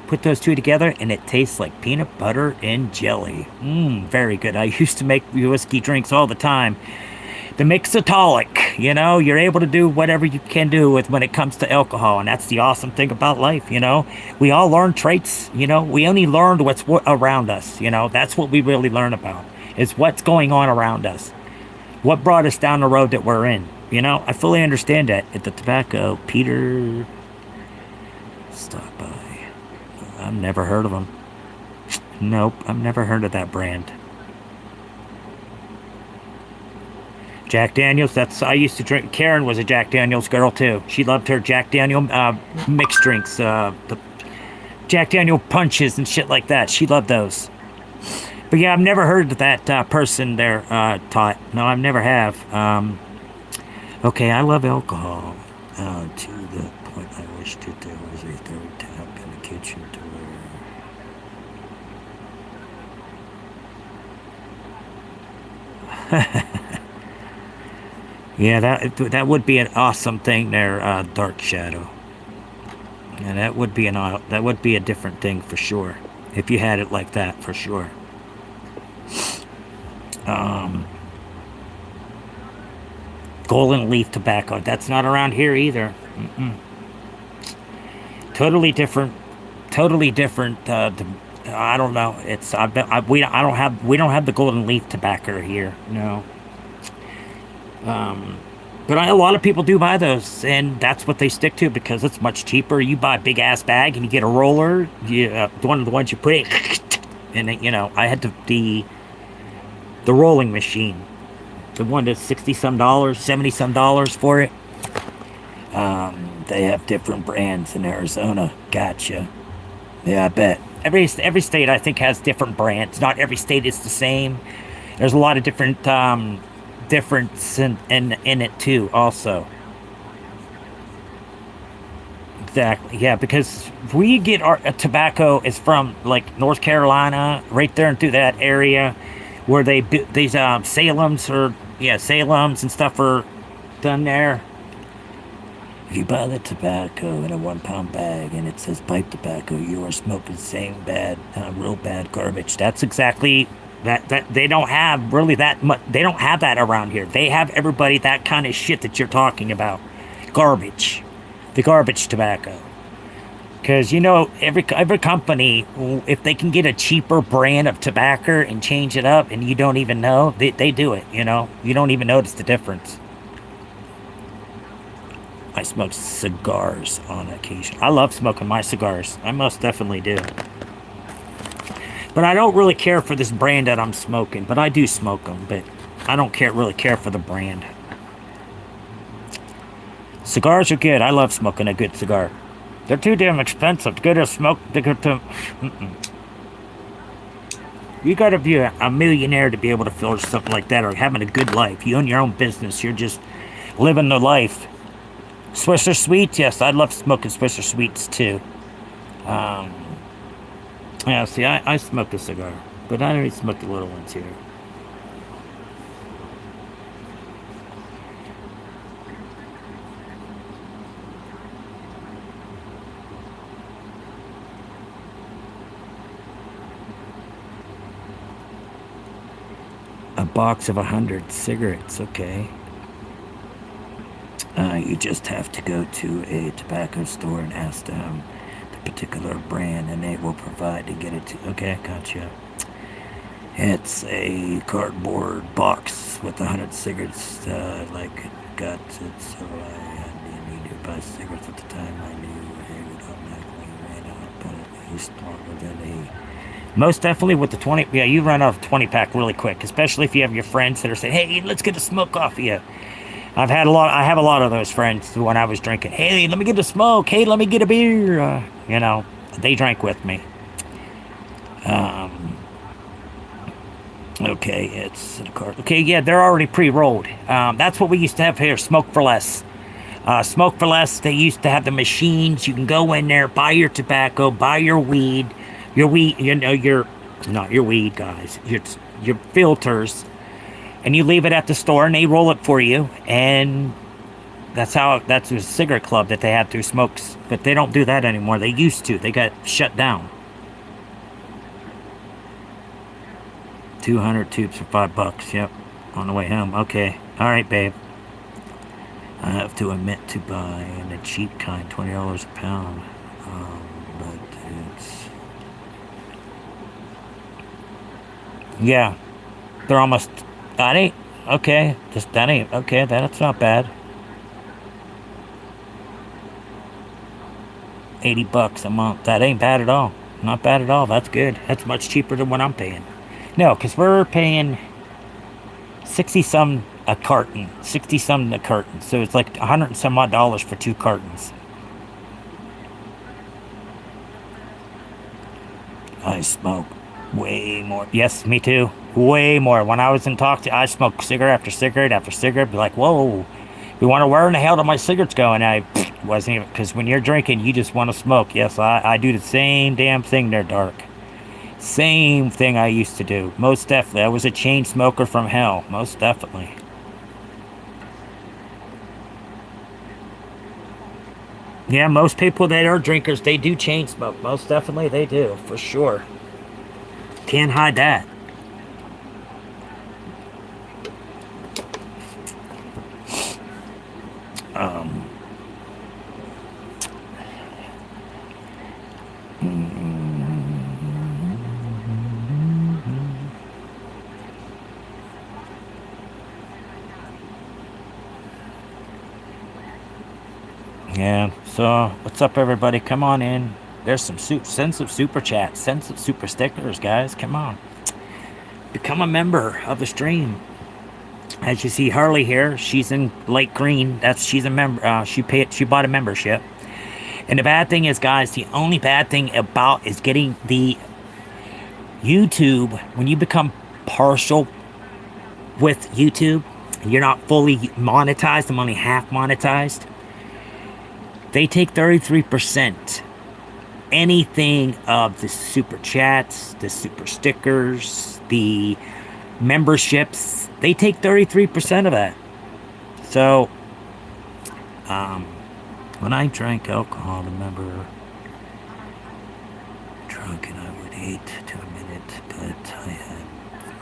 Put those two together, and it tastes like peanut butter and jelly. Very good. I used to make whiskey drinks all the time. The mixatolic, you're able to do whatever you can do with when it comes to alcohol, and that's the awesome thing about life. We all learn traits. We only learned what's around us. That's what we really learn about, is what's going on around us, what brought us down the road that we're in. I fully understand that. At the tobacco, Peter, stop by. I've never heard of them. Nope, I've never heard of that brand. Jack Daniels, I used to drink. Karen was a Jack Daniels girl too. She loved her Jack Daniel mixed drinks, the Jack Daniel punches and shit like that. She loved those. But yeah, I've never heard of that person there taught. No, I've never have. Okay, I love alcohol. To the point I wish that there was a third tap in the kitchen to where. Yeah, that would be an awesome thing there, Dark Shadow. And that would be a different thing for sure. If you had it like that, for sure. Golden leaf tobacco. That's not around here either. Totally different. Totally different. I don't know. We don't have the golden leaf tobacco here. No. But a lot of people do buy those, and that's what they stick to because it's much cheaper. You buy a big ass bag and you get a roller. One of the ones you put in, and I had the rolling machine, the one that's $60 some, $70 some for it. They have different brands in Arizona. Gotcha. Yeah, I bet every state I think has different brands. Not every state is the same. There's a lot of different difference in it too. Also, exactly. Yeah, because we get our tobacco is from like North Carolina, right there and through that area, where these Salems Salems and stuff are done there. If you buy the tobacco in a 1 pound bag and it says pipe tobacco, you are smoking same bad, real bad garbage. That's exactly that they don't have really that much. They don't have that around here. They have everybody that kind of shit that you're talking about, garbage, the garbage tobacco. Because every company, if they can get a cheaper brand of tobacco and change it up, and you don't even know, they do it. You don't even notice the difference. I smoke cigars on occasion. I love smoking my cigars. I most definitely do. But I don't really care for this brand that I'm smoking. But I do smoke them. But I don't really care for the brand. Cigars are good. I love smoking a good cigar. They're too damn expensive. Good to smoke. You gotta be a millionaire to be able to afford something like that, or having a good life. You own your own business. You're just living the life. Swisher Sweets, yes, I love smoking Swisher Sweets too. Yeah, see, I smoke a cigar, but I only smoke the little ones here. A box of 100 cigarettes, okay. You just have to go to a tobacco store and ask them to particular brand, and they will provide to get it to. Okay, gotcha. It's a cardboard box with 100 cigarettes. Got it, so I didn't need to buy cigarettes at the time. I knew they would automatically ran out, but at least longer than a. Most definitely with the 20. Yeah, you run off a 20 pack really quick, especially if you have your friends that are saying, "Hey, let's get a smoke off of you." I have a lot of those friends when I was drinking. Hey, let me get a smoke. Hey, let me get a beer. They drank with me. Um, okay, it's in a cart. Okay, yeah, they're already pre-rolled. That's what we used to have here. Smoke for less. Smoke for less. They used to have the machines. You can go in there, buy your tobacco, buy your weed, not your weed, guys. Your filters. And you leave it at the store and they roll it for you, and that's a cigarette club that they had through Smokes, but they don't do that anymore. They used to. They got shut down. 200 tubes for $5. Yep, on the way home. Okay, all right, babe. I have to admit to buying the cheap kind, $20 a pound. But it's yeah, they're almost. That ain't okay. That ain't okay. That's not bad. $80 a month. That ain't bad at all. Not bad at all. That's good. That's much cheaper than what I'm paying. No, because we're paying 60 some a carton. 60 some a carton. So it's like 100 and some odd dollars for 2 cartons. I smoke way more. Yes, me too. Way more. When I was in I smoked cigarette after cigarette after cigarette. Be like, whoa. You wonder where in the hell did my cigarettes go? And I wasn't even, because when you're drinking, you just want to smoke. Yes, I do the same damn thing there, Dark. Same thing I used to do. Most definitely. I was a chain smoker from hell. Most definitely. Yeah, most people that are drinkers, they do chain smoke. Most definitely they do, for sure. Can't hide that. Um, yeah, so what's up, everybody? Come on in. There's send some super chats, send some super stickers, guys. Come on. Become a member of the stream. As you see Harley here, she's in light green. She's a member. She bought a membership. And the bad thing is, guys, the only bad thing about is getting the YouTube, when you become partial with YouTube, you're not fully monetized, I'm only half monetized. They take 33%. Anything of the super chats, the super stickers, the memberships, they take 33% of that. So, when I drank alcohol, remember, drunk, and I would hate to admit it, but I had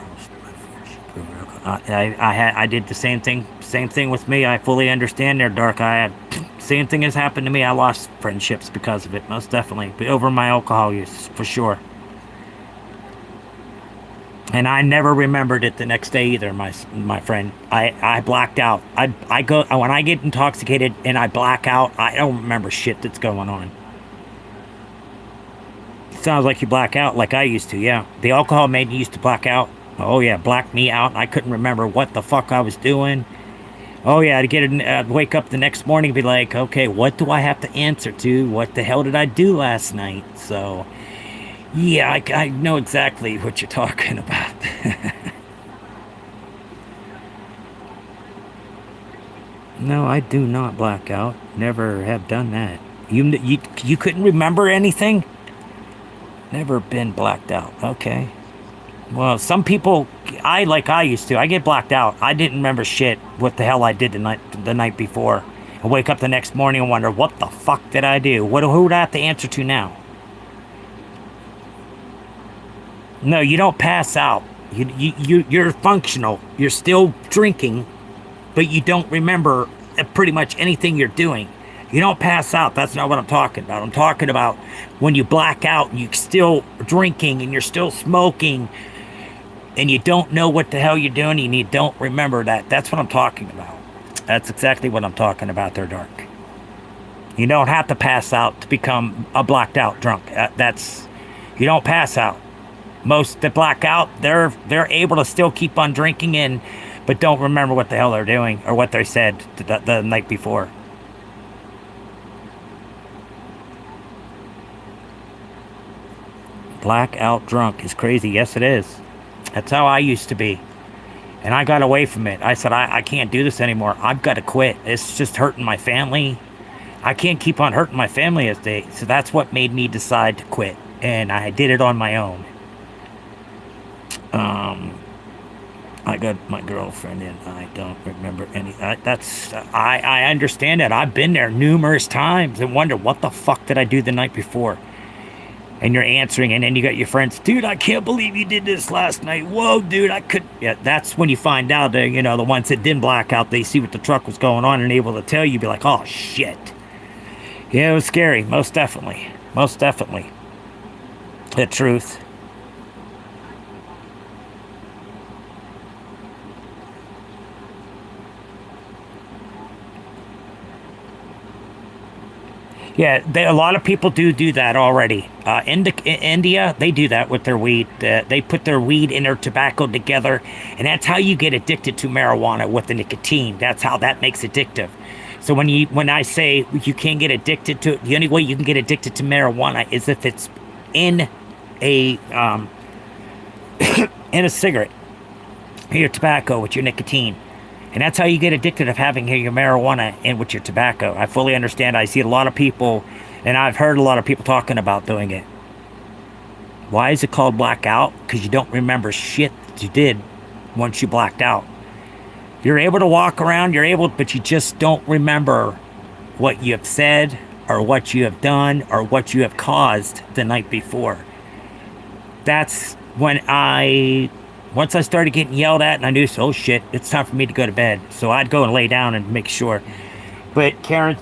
most of my friendship over alcohol. I did the same thing. Same thing with me. I fully understand there, Dark. Same thing has happened to me. I lost friendships because of it, most definitely. But over my alcohol use, for sure. And I never remembered it the next day either, my friend. I blacked out. I go when I get intoxicated and I black out, I don't remember shit that's going on. Sounds like you black out like I used to, yeah. The alcohol made me used to black out. Oh yeah, blacked me out. I couldn't remember what the fuck I was doing. Oh yeah, to wake up the next morning and be like, okay, what do I have to answer to? What the hell did I do last night? So, yeah, I know exactly what you're talking about. No, I do not black out. Never have done that. You couldn't remember anything? Never been blacked out. Okay. Well, some people, I used to. I get blacked out. I didn't remember shit. What the hell I did the night before. I wake up the next morning and wonder, what the fuck did I do? Who would I have to answer to now? No, you don't pass out. You're functional. You're still drinking, but you don't remember pretty much anything you're doing. You don't pass out. That's not what I'm talking about. I'm talking about when you black out and you're still drinking and you're still smoking and you don't know what the hell you're doing and you don't remember that. That's what I'm talking about. That's exactly what I'm talking about there, Dark. You don't have to pass out to become a blacked out drunk. You don't pass out. Most that black out, they're able to still keep on drinking but don't remember what the hell they're doing or what they said the night before. Blackout drunk is crazy. Yes, it is. That's how I used to be. And I got away from it. I said, I can't do this anymore. I've got to quit. It's just hurting my family. I can't keep on hurting my family as they. So that's what made me decide to quit. And I did it on my own. I got my girlfriend and I don't remember any. I understand that. I've been there numerous times and wonder what the fuck did I do the night before? And you're answering, and then you got your friends, dude, I can't believe you did this last night. Whoa, dude, I could. Yeah, that's when you find out that, the ones that didn't black out, they see what the truck was going on and able to tell you, be like, oh, shit. Yeah, it was scary. Most definitely. Most definitely. The truth. Yeah, a lot of people do that already. In India, they do that with their weed. They put their weed and their tobacco together, and that's how you get addicted to marijuana with the nicotine. That's how that makes addictive. So when I say you can't get addicted to it, the only way you can get addicted to marijuana is if it's in a in a cigarette, your tobacco with your nicotine. And that's how you get addicted of having your marijuana in with your tobacco. I fully understand. I see a lot of people, and I've heard a lot of people talking about doing it. Why is it called blackout? Because you don't remember shit that you did once you blacked out. You're able to walk around, but you just don't remember what you have said or what you have done or what you have caused the night before. That's when once I started getting yelled at and I knew, oh shit, it's time for me to go to bed. So I'd go and lay down and make sure. But Karen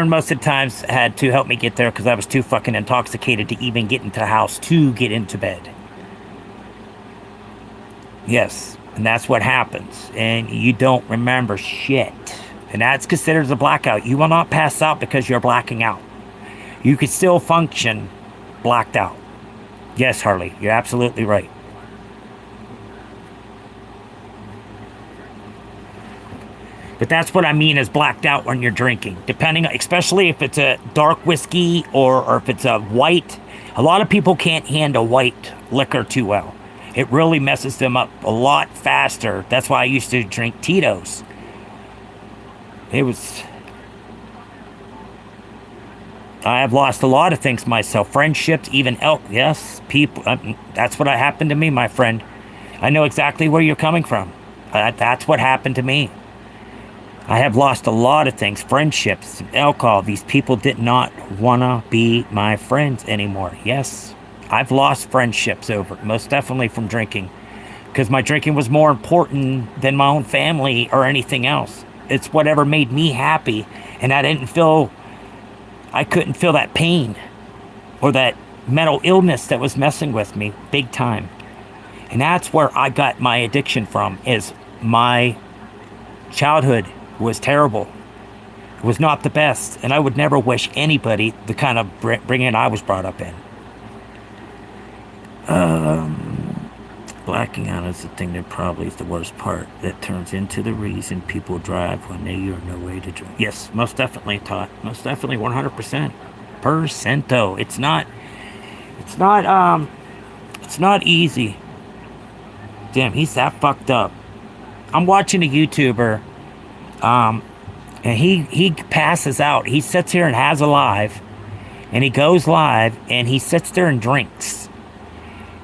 most of the times had to help me get there because I was too fucking intoxicated to even get into the house to get into bed. Yes, and that's what happens. And you don't remember shit. And that's considered as a blackout. You will not pass out because you're blacking out. You could still function blacked out. Yes, Harley, you're absolutely right. But that's what I mean as blacked out when you're drinking. Especially if it's a dark whiskey or if it's a white. A lot of people can't handle white liquor too well. It really messes them up a lot faster. That's why I used to drink Tito's. I have lost a lot of things myself. Friendships, even yes, people. That's what happened to me, my friend. I know exactly where you're coming from. That's what happened to me. I have lost a lot of things, friendships, alcohol. These people did not want to be my friends anymore. Yes, I've lost friendships most definitely from drinking. Because my drinking was more important than my own family or anything else. It's whatever made me happy. And I couldn't feel that pain or that mental illness that was messing with me big time. And that's where I got my addiction from, is my childhood was terrible. It was not the best, and I would never wish anybody the kind of bringing I was brought up in. Blacking out is the thing that probably is the worst part. That turns into the reason people drive when they are no way to drive. Yes, most definitely, Todd. Most definitely, 100%. Percento. It's not easy. Damn, he's that fucked up. I'm watching a YouTuber. And he passes out. He sits here and has a live, and he goes live, and he sits there and drinks.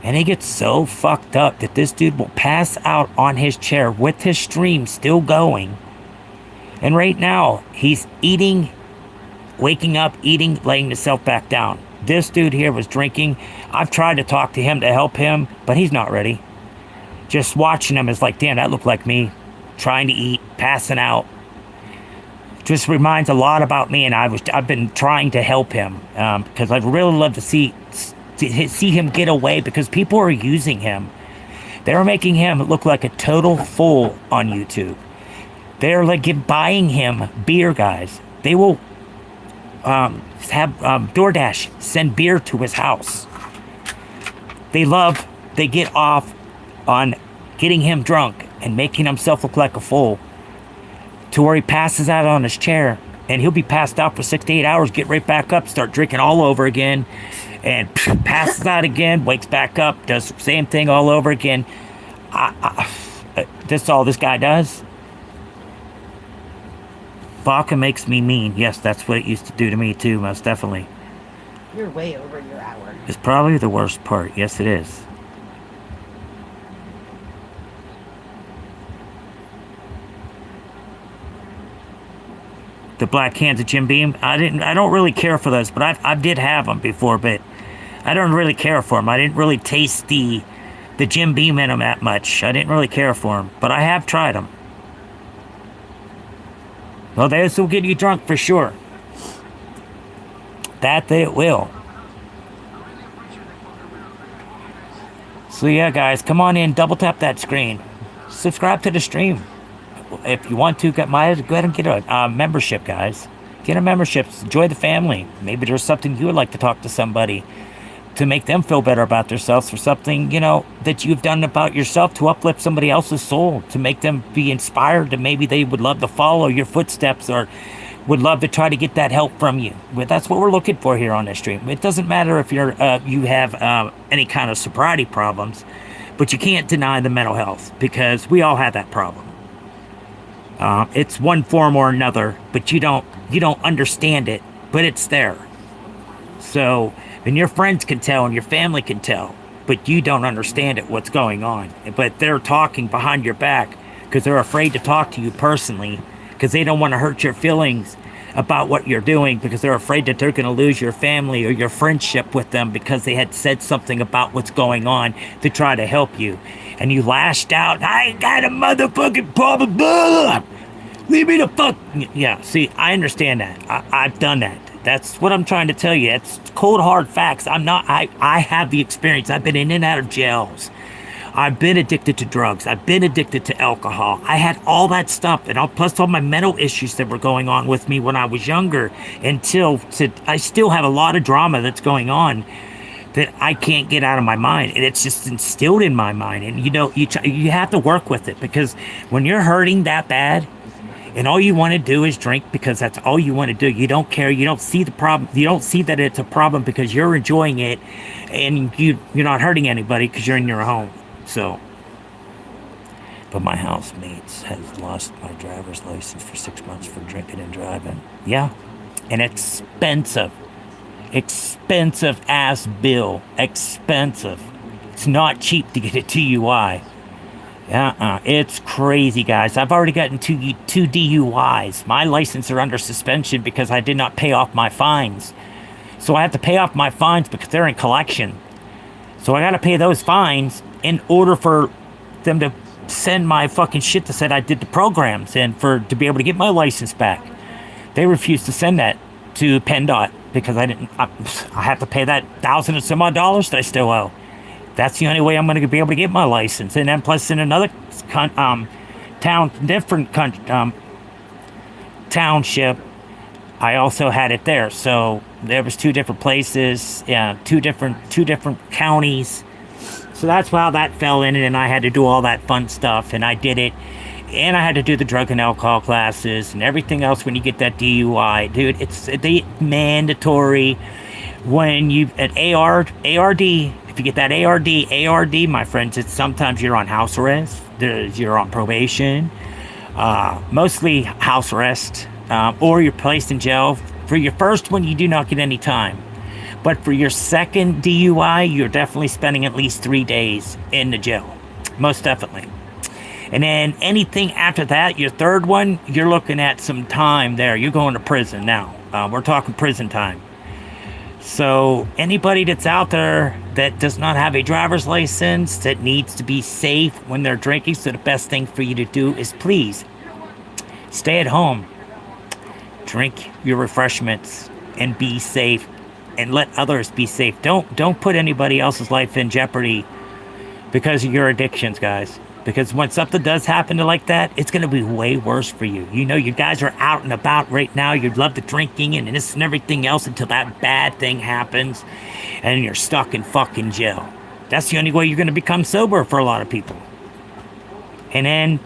And he gets so fucked up that this dude will pass out on his chair with his stream still going. And right now, he's eating, waking up, eating, laying himself back down. This dude here was drinking. I've tried to talk to him to help him, but he's not ready. Just watching him is like, damn, that looked like me. Trying to eat, passing out. Just reminds a lot about me, and I've been trying to help him because I'd really love to see him get away because people are using him. They're making him look like a total fool on YouTube. They're like buying him beer, guys. They will have DoorDash send beer to his house. They get off on getting him drunk and making himself look like a fool to where he passes out on his chair, and he'll be passed out for 6 to 8 hours, get right back up, start drinking all over again, and passes out again, wakes back up, does the same thing all over again. This is all this guy does. Vodka makes me mean. Yes, that's what it used to do to me too, most definitely. You're way over your hour. It's probably the worst part. Yes, it is. The black cans of Jim Beam. I don't really care for those, but I did have them before, but I don't really care for them. I didn't really taste the Jim Beam in them that much. I didn't really care for them, but I have tried them. Well, those will get you drunk for sure. That they will. So yeah, guys, come on in, double tap that screen. Subscribe to the stream. If you want to, go ahead and get a membership, guys. Get a membership. Enjoy the family. Maybe there's something you would like to talk to somebody to make them feel better about themselves, or something, that you've done about yourself to uplift somebody else's soul, to make them be inspired, and maybe they would love to follow your footsteps or would love to try to get that help from you. But that's what we're looking for here on this stream. It doesn't matter if you have any kind of sobriety problems, but you can't deny the mental health, because we all have that problem. It's one form or another, but you don't understand it, but it's there. So, and your friends can tell and your family can tell, but you don't understand it, what's going on. But they're talking behind your back because they're afraid to talk to you personally, because they don't want to hurt your feelings about what you're doing, because they're afraid that they're going to lose your family or your friendship with them because they had said something about what's going on to try to help you. And you lashed out, I ain't got a motherfucking problem. Leave me the fuck. Yeah, see, I understand that. I've done that. That's what I'm trying to tell you. It's cold, hard facts. I have the experience. I've been in and out of jails. I've been addicted to drugs. I've been addicted to alcohol. I had all that stuff, and plus all my mental issues that were going on with me when I was younger. I still have a lot of drama that's going on that I can't get out of my mind, and it's just instilled in my mind. And you have to work with it, because when you're hurting that bad, and all you want to do is drink because that's all you want to do. You don't care. You don't see the problem. You don't see that it's a problem because you're enjoying it, and you're not hurting anybody because you're in your home. So, but my housemates has lost my driver's license for 6 months for drinking and driving. Yeah, and expensive ass bill. Expensive. It's not cheap to get a DUI. It's crazy, guys. I've already gotten two DUIs. My license are under suspension because I did not pay off my fines. So I have to pay off my fines because they're in collection. So I got to pay those fines in order for them to send my fucking shit that said I did the programs in to be able to get my license back. They refused to send that to PennDOT because I have to pay that $1,000 and some odd dollars that I still owe. That's the only way I'm going to be able to get my license. And then plus in another township, I also had it there. So there was 2 different places, two different counties. So that's how that fell in it, and I had to do all that fun stuff, and I did it. And I had to do the drug and alcohol classes and everything else when you get that DUI. Dude, it's mandatory when you at ARD. If you get that ARD, my friends, it's sometimes you're on house arrest, you're on probation, mostly house arrest, or you're placed in jail. For your first one, you do not get any time. But for your second DUI, you're definitely spending at least 3 days in the jail. Most definitely. And then anything after that, your third one, you're looking at some time there. You're going to prison now. We're talking prison time. So anybody that's out there that does not have a driver's license, that needs to be safe when they're drinking, so the best thing for you to do is please stay at home. drink your refreshments and be safe and let others be safe. Don't put anybody else's life in jeopardy because of your addictions, guys. Because when something does happen to like that, it's going to be way worse for you. You know, you guys are out and about right now. You love the drinking and this and everything else until that bad thing happens and you're stuck in fucking jail. That's the only way you're going to become sober for a lot of people. And then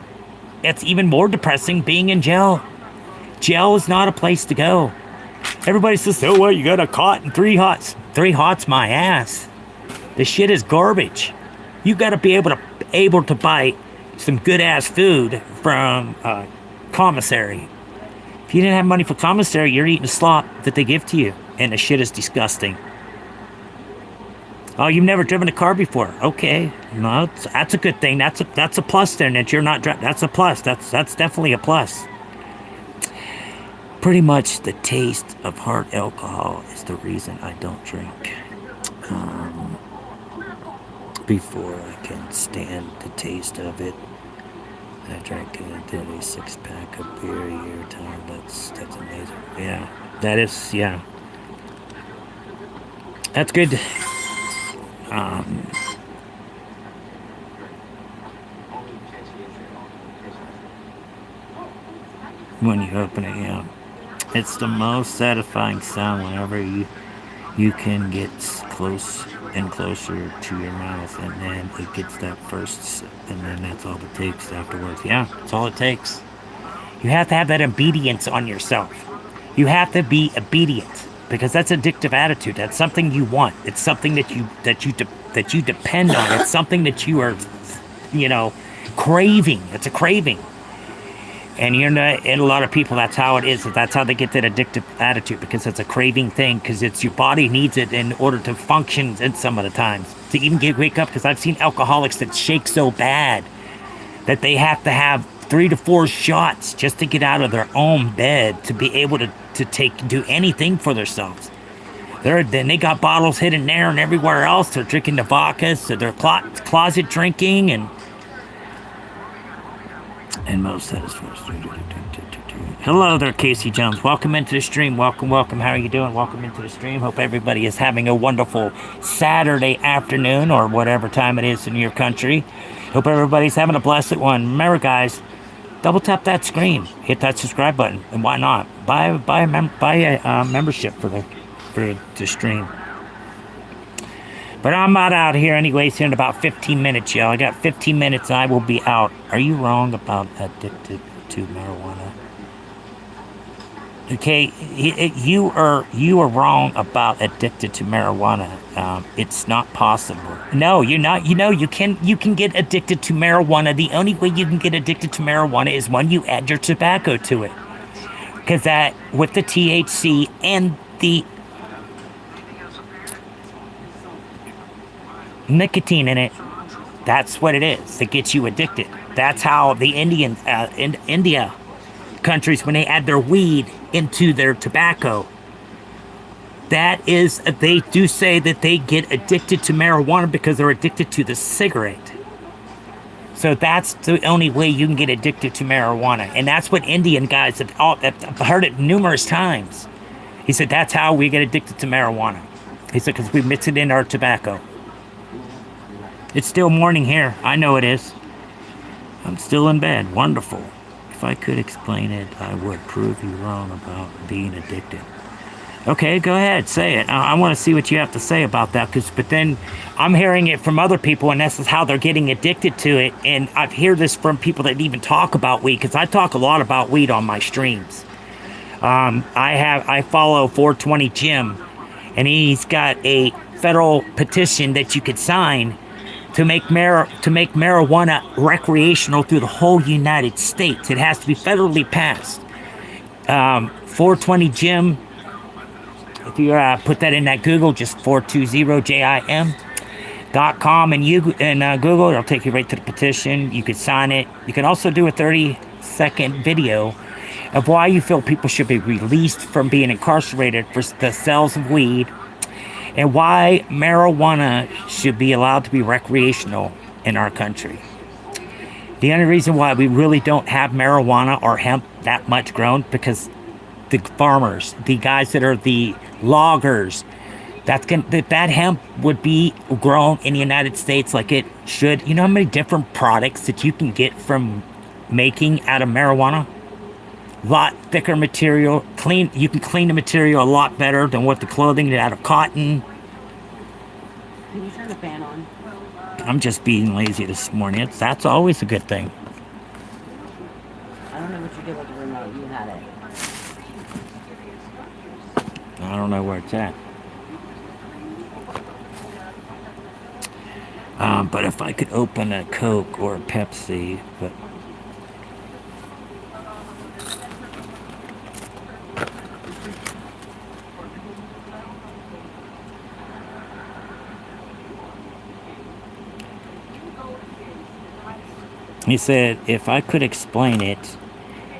it's even more depressing being in jail. Jail is not a place to go. Everybody says, so what, you got a cot and 3 hots. 3 hots my ass. This shit is garbage. You got to be able to buy some good ass food from commissary. If you didn't have money for commissary, you're eating slop that they give to you, and the shit is disgusting. Oh, you've never driven a car before? Okay, no, that's a good thing. That's a plus then that you're not driving. That's a plus. That's definitely a plus. Pretty much the taste of hard alcohol is the reason I don't drink. Before I can stand the taste of it, I drank a daily 6-pack of beer a year time. That's amazing. Yeah, that is, yeah. That's good. When you open it, yeah. It's the most satisfying sound whenever you can get close and closer to your mouth, and then it gets that first sip, and then that's all it takes afterwards. Yeah, that's all it takes. You have to have that obedience on yourself. You have to be obedient because that's addictive attitude. That's something you want. It's something that you depend on. It's something that you are, craving. It's a craving. And and a lot of people, that's how it is. That's how they get that addictive attitude, because it's a craving thing, because it's your body needs it in order to function in some of the times. To even wake up, because I've seen alcoholics that shake so bad that they have to have 3 to 4 shots just to get out of their own bed to be able to do anything for themselves. Then they got bottles hidden there and everywhere else. They're drinking the vodka, so they're closet drinking and most satisfying. Hello there, Casey Jones. Welcome into the stream. Welcome. How are you doing? Welcome into the stream. Hope everybody is having a wonderful Saturday afternoon or whatever time it is in your country. Hope everybody's having a blessed one. Remember, guys, double tap that screen. Hit that subscribe button. And why not? Buy a membership for the stream. But I'm not out here anyways here in about 15 minutes, y'all. I got 15 minutes and I will be out. Are you wrong about addicted to marijuana? Okay, you are wrong about addicted to marijuana. It's not possible. No, you're not. You can get addicted to marijuana. The only way you can get addicted to marijuana is when you add your tobacco to it. Because that, with the THC and the nicotine in it, that's what it is. It gets you addicted. That's how the Indians in India countries, when they add their weed into their tobacco, that is, they do say that they get addicted to marijuana because they're addicted to the cigarette. So that's the only way you can get addicted to marijuana. And that's what Indian guys have heard it numerous times. He said, that's how we get addicted to marijuana. He said, because we mix it in our tobacco. It's still morning here. I know it is. I'm still in bed. Wonderful. If I could explain it, I would prove you wrong about being addicted. Okay, go ahead. Say it. I want to see what you have to say about that. But then I'm hearing it from other people, and this is how they're getting addicted to it. And I've heard this from people that even talk about weed, because I talk a lot about weed on my streams. I follow 420 Jim, and he's got a federal petition that you could sign to make marijuana recreational through the whole United States. It has to be federally passed. 420 Jim, if you put that in that Google, just 420jim.com and Google, it'll take you right to the petition. You could sign it. You can also do a 30-second video of why you feel people should be released from being incarcerated for the sales of weed, and why marijuana should be allowed to be recreational in our country. The only reason why we really don't have marijuana or hemp that much grown, because the farmers, the guys that are the loggers. That hemp would be grown in the United States like it should. You know how many different products that you can get from making out of marijuana? A lot thicker material, clean. You can clean the material a lot better than what the clothing out of cotton. Can you turn the fan on? I'm just being lazy this morning. That's always a good thing. I don't know what you did with the remote. You had it. I don't know where it's at. But if I could open a Coke or a Pepsi, but he said if I could explain it,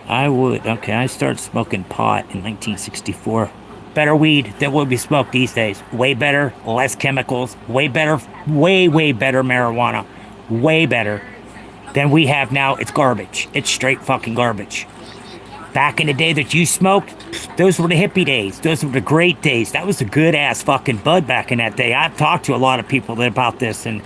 I would. Okay, I started smoking pot in 1964. Better weed than what we smoke these days. Way better, less chemicals, way better, way better marijuana. Way better than we have now. It's garbage. It's straight fucking garbage. Back in the day that you smoked, those were the hippie days. Those were the great days. That was a good ass fucking bud back in that day. I've talked to a lot of people about this, and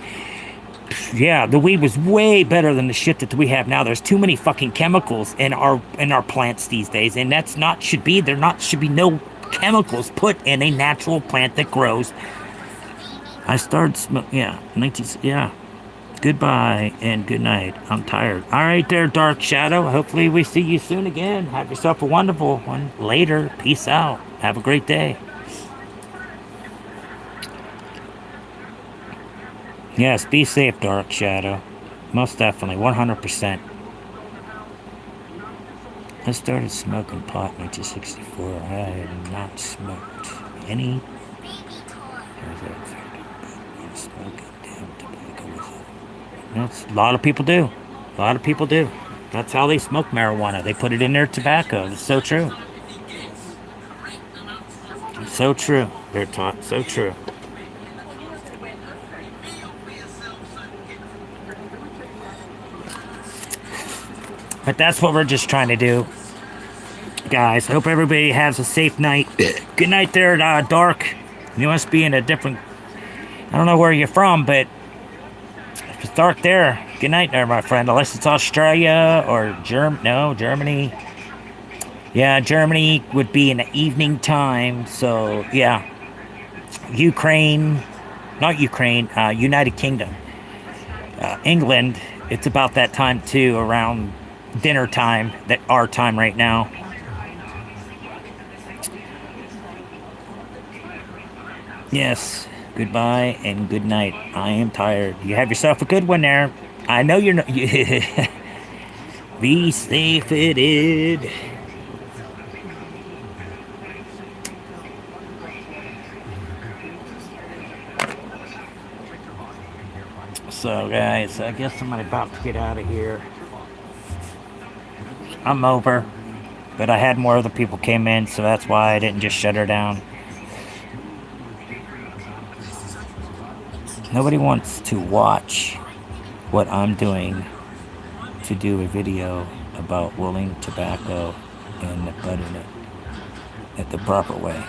yeah, the weed was way better than the shit that we have now. There's too many fucking chemicals in our plants these days, and that's not should be. Should be no chemicals put in a natural plant that grows. I started smoking. Yeah, 19. Yeah. Goodbye and good night. I'm tired. All right, there, Dark Shadow. Hopefully, we see you soon again. Have yourself a wonderful one. Later. Peace out. Have a great day. Yes, be safe, Dark Shadow. Most definitely, 100%. I started smoking pot in 1964. I had not smoked any. That's a lot of people do. A lot of people do. That's how they smoke marijuana. They put it in their tobacco. It's so true. So true. They're taught. So true. But that's what we're just trying to do, guys. Hope everybody has a safe night. Good night there, Dark. You must be in a different... I don't know where you're from, but if it's dark there, good night there, my friend. Unless it's Australia or Germany. Yeah, Germany would be in the evening time. So, yeah. United Kingdom. England, it's about that time, too, around dinner time, that our time right now. Yes, goodbye and good night. I am tired. You have yourself a good one there. I know you're not. Be safe, it is. So, guys, I guess I'm about to get out of here. I'm over, but I had more other people came in, so that's why I didn't just shut her down. Nobody wants to watch what I'm doing to do a video about rolling tobacco and budding it at the proper way.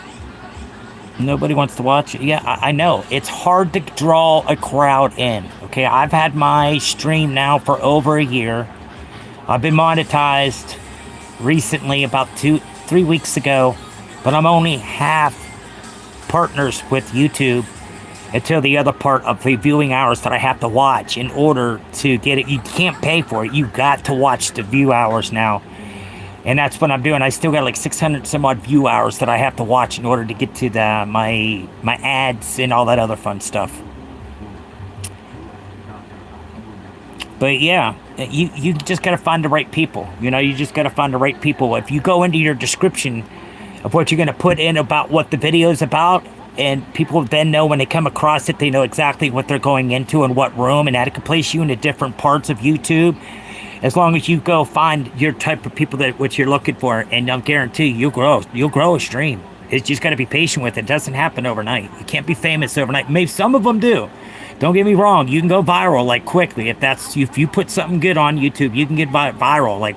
Nobody wants to watch it. Yeah, I know. It's hard to draw a crowd in. Okay, I've had my stream now for over a year. I've been monetized recently, about 3 weeks ago, but I'm only half partners with YouTube until the other part of the viewing hours that I have to watch in order to get it. You can't pay for it. You got to watch the view hours now. And that's what I'm doing. I still got like 600 some odd view hours that I have to watch in order to get to my ads and all that other fun stuff. But yeah, you just got to find the right people. You know, you just got to find the right people. If you go into your description of what you're going to put in about what the video is about, and people then know when they come across it, they know exactly what they're going into and what room, and that can place you into different parts of YouTube. As long as you go find your type of people that what you're looking for, and I'll guarantee you'll grow a stream. It's just got to be patient with it. It doesn't happen overnight. You can't be famous overnight. Maybe some of them do. Don't get me wrong. You can go viral like quickly if you put something good on YouTube. You can get viral like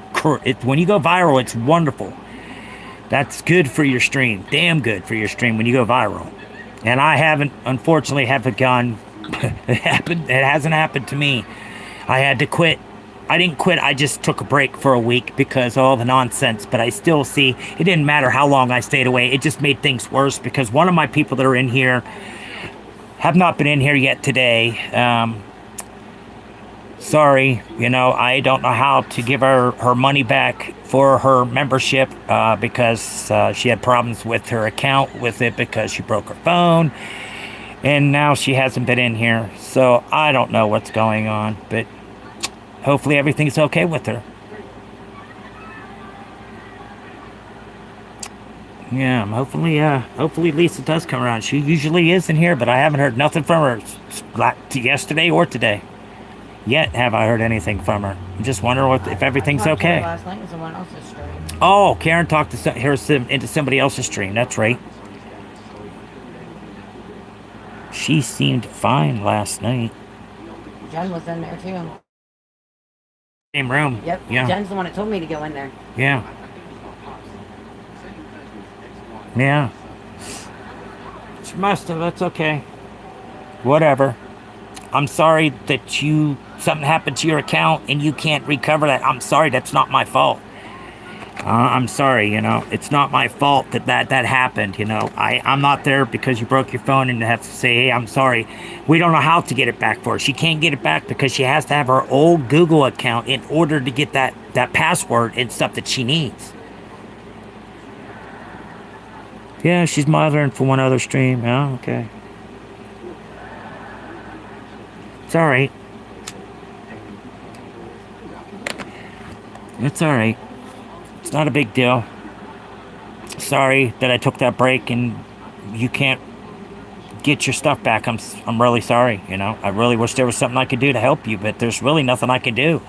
when you go viral. It's wonderful. That's good for your stream. Damn good for your stream when you go viral. And I haven't, unfortunately, haven't gone. It happened. It hasn't happened to me. I had to quit. I didn't quit. I just took a break for a week because of all the nonsense. But I still see it didn't matter how long I stayed away. It just made things worse because one of my people that are in here have not been in here yet today. Sorry, I don't know how to give her money back for her membership because she had problems with her account with it because she broke her phone. And now she hasn't been in here. So I don't know what's going on. But hopefully everything's okay with her. Yeah, hopefully Lisa does come around. She usually is in here, but I haven't heard nothing from her yesterday or today. Yet have I heard anything from her. I'm just wondering if everything's I talked to her okay. last night in someone else's stream. Oh, Karen talked to her into somebody else's stream. That's right. She seemed fine last night. Jen was in there too. Same room. Yep. Yeah. Jen's the one that told me to go in there. Yeah. Yeah. She must have. That's okay. Whatever. I'm sorry that something happened to your account and you can't recover that. I'm sorry. That's not my fault. I'm sorry. It's not my fault that happened. I'm not there because you broke your phone and have to say, hey, I'm sorry. We don't know how to get it back for her. She can't get it back because she has to have her old Google account in order to get that password and stuff that she needs. Yeah, she's monitoring for one other stream. Oh, okay. It's all right. It's all right. It's not a big deal. Sorry that I took that break and you can't get your stuff back. I'm really sorry. I really wish there was something I could do to help you, but there's really nothing I can do.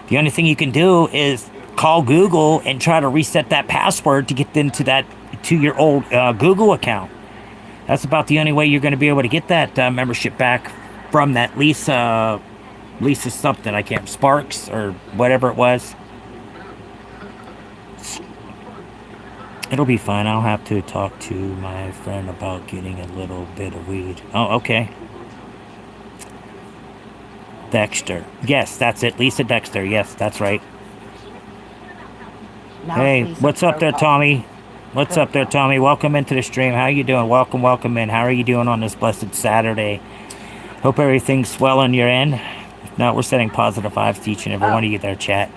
The only thing you can do is call Google and try to reset that password to get into to your old Google account. That's about the only way you're going to be able to get that membership back from that Lisa something. I can't, Sparks or whatever it was. It'll be fine. I'll have to talk to my friend about getting a little bit of weed. Oh, okay. Dexter. Yes, that's it. Lisa Dexter. Yes, that's right. Now Hey, Lisa what's up there, Protocol. Tommy? What's up there, Tommy? Welcome into the stream. How you doing? Welcome in. How are you doing on this blessed Saturday? Hope everything's well on your end. If not, we're sending positive vibes to each and every one of you there, chat.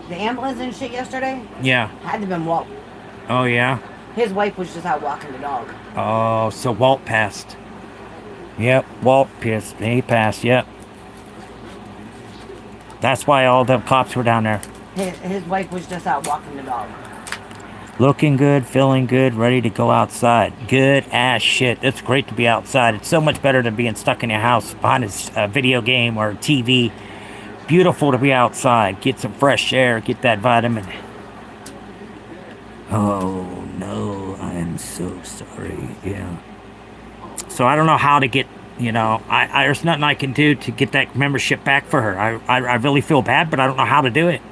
The ambulance and shit yesterday Yeah. had to have been Walt. Oh, yeah? His wife was just out walking the dog. Oh, so Walt passed. Yep, Walt passed. He passed, yep. That's why all the cops were down there. His wife was just out walking the dog. Looking good, feeling good, ready to go outside. Good ass shit. It's great to be outside. It's so much better than being stuck in your house behind a video game or TV. Beautiful to be outside. Get some fresh air. Get that vitamin. Oh, no. I am so sorry. Yeah. So I don't know how to get, there's nothing I can do to get that membership back for her. I really feel bad, but I don't know how to do it.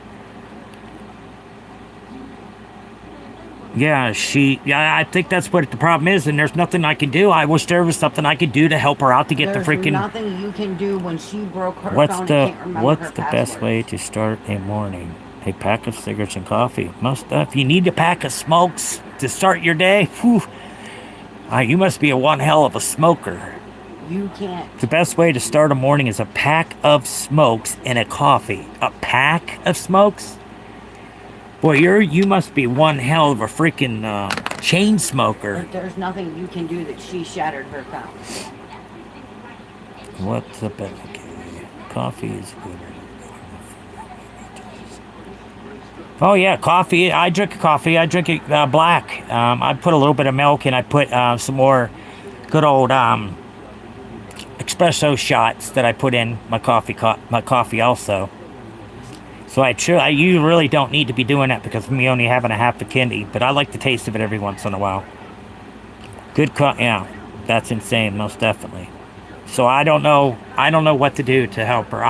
Yeah, I think that's what the problem is, and there's nothing I can do. I wish there was something I could do to help her out to get There's the freaking... nothing you can do when she broke her phone and can't remember What's her the password. best way to start a morning? A pack of cigarettes and coffee. Most stuff. You need a pack of smokes to start your day. Whew. You must be one hell of a smoker. You can't. The best way to start a morning is a pack of smokes and a coffee. A pack of smokes? Boy, you must be one hell of a freaking chain smoker. There's nothing you can do that she shattered her phone. What's the best? Okay. Coffee is good. Oh yeah, coffee. I drink coffee. I drink it black. I put a little bit of milk and I put some more good old espresso shots that I put in my coffee also. So you really don't need to be doing that because of me only having a half a candy, but I like the taste of it every once in a while. Yeah, that's insane, most definitely. So I don't know what to do to help her.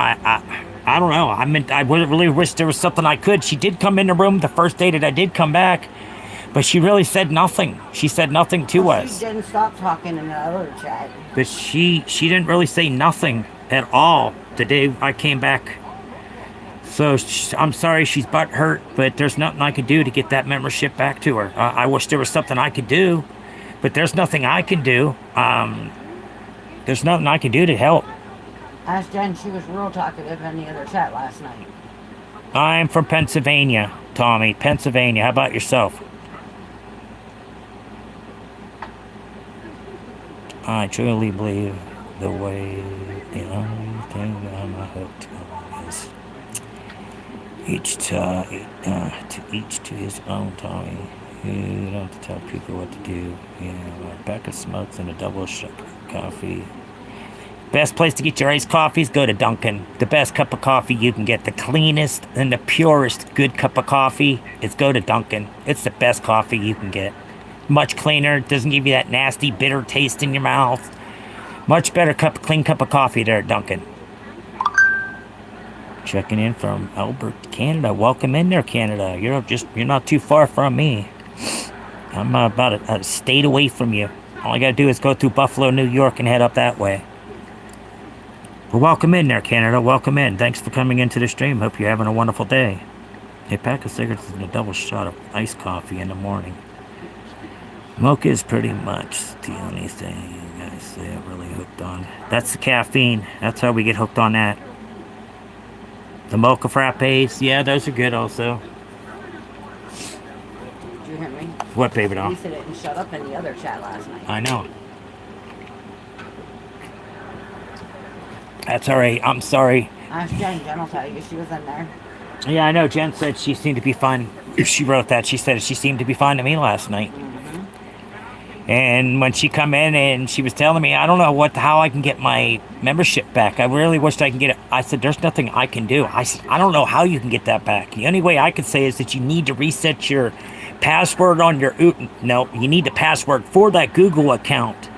I don't know. I would really wish there was something I could. She did come in the room the first day that I did come back, but she really said nothing. She said nothing to Well, us. she didn't stop talking in the other chat. But she didn't really say nothing at all the day I came back. So I'm sorry she's butt hurt, but there's nothing I could do to get that membership back to her. I wish there was something I could do, but there's nothing I can do. There's nothing I can do to help. Ask Jen, she was real talkative in the other chat last night. I'm from Pennsylvania, Tommy. Pennsylvania. How about yourself? I truly believe the way the only thing I'm hooked on is to each to his own, Tommy. You don't have to tell people what to do. A pack of smokes and a double shot of coffee. Best place to get your iced coffees, go to Dunkin'. The best cup of coffee you can get. The cleanest and the purest good cup of coffee is go to Dunkin'. It's the best coffee you can get. Much cleaner, doesn't give you that nasty, bitter taste in your mouth. Much better clean cup of coffee there at Dunkin'. Checking in from Alberta, Canada. Welcome in there, Canada. You're not too far from me. I'm about a state away from you. All I gotta do is go through Buffalo, New York, and head up that way. Well, welcome in there, Canada. Welcome in. Thanks for coming into the stream. Hope you're having a wonderful day. A pack of cigarettes and a double shot of iced coffee in the morning. Mocha is pretty much the only thing I say I'm really hooked on. That's the caffeine. That's how we get hooked on that. The mocha frappes, yeah, those are good also. Did you hear me? What, baby doll? Lisa didn't shut up in the other chat last night. I know. That's all right. I'm sorry. Ask Jen. Jen will tell you she was in there. Yeah, I know. Jen said she seemed to be fine. If she wrote that, she said she seemed to be fine to me last night. And when she come in and she was telling me, I don't know how I can get my membership back. I really wished I can get it. I said, there's nothing I can do. I said, I don't know how you can get that back. The only way I could say is that you need to reset your password on your, no, you need the password for that Google account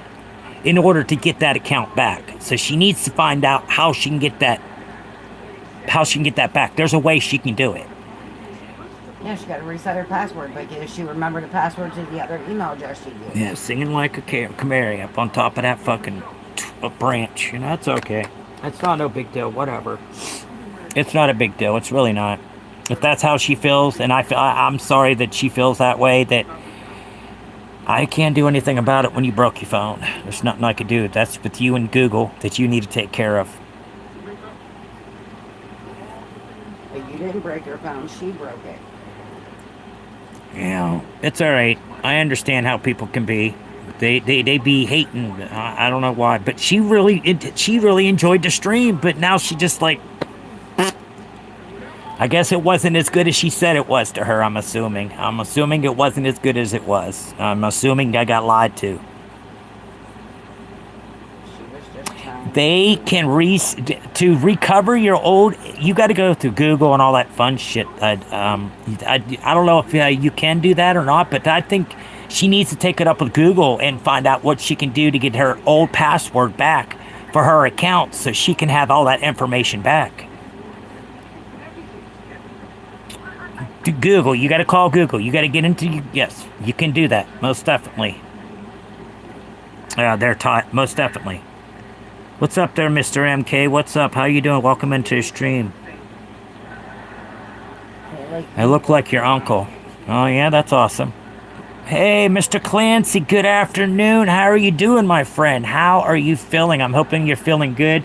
in order to get that account back. So she needs to find out how she can get that back. There's a way she can do it. Yeah, she got to reset her password, but does she remember the password to the other email address she used? Yeah, singing like a canary up on top of that fucking branch. That's okay. It's not no big deal, whatever. It's not a big deal. It's really not. If that's how she feels, and I'm sorry that she feels that way, that I can't do anything about it when you broke your phone. There's nothing I could do. That's with you and Google that you need to take care of. But you didn't break your phone, she broke it. Yeah, it's all right. I understand how people can be. They be hating. I don't know why, but she really enjoyed the stream. But now she just like, I guess it wasn't as good as she said it was to her. I'm assuming it wasn't as good as it was. I'm assuming I got lied to. They can to recover your old. You got to go through Google and all that fun shit. I don't know if you can do that or not, but I think she needs to take it up with Google and find out what she can do to get her old password back for her account, so she can have all that information back. Google, you got to call Google. You got to get into. Yes, you can do that. Most definitely. They're taught. Most definitely. What's up there, Mr. MK? What's up? How you doing? Welcome into the stream. I look like your uncle. Oh, yeah, that's awesome. Hey, Mr. Clancy, good afternoon. How are you doing, my friend? How are you feeling? I'm hoping you're feeling good.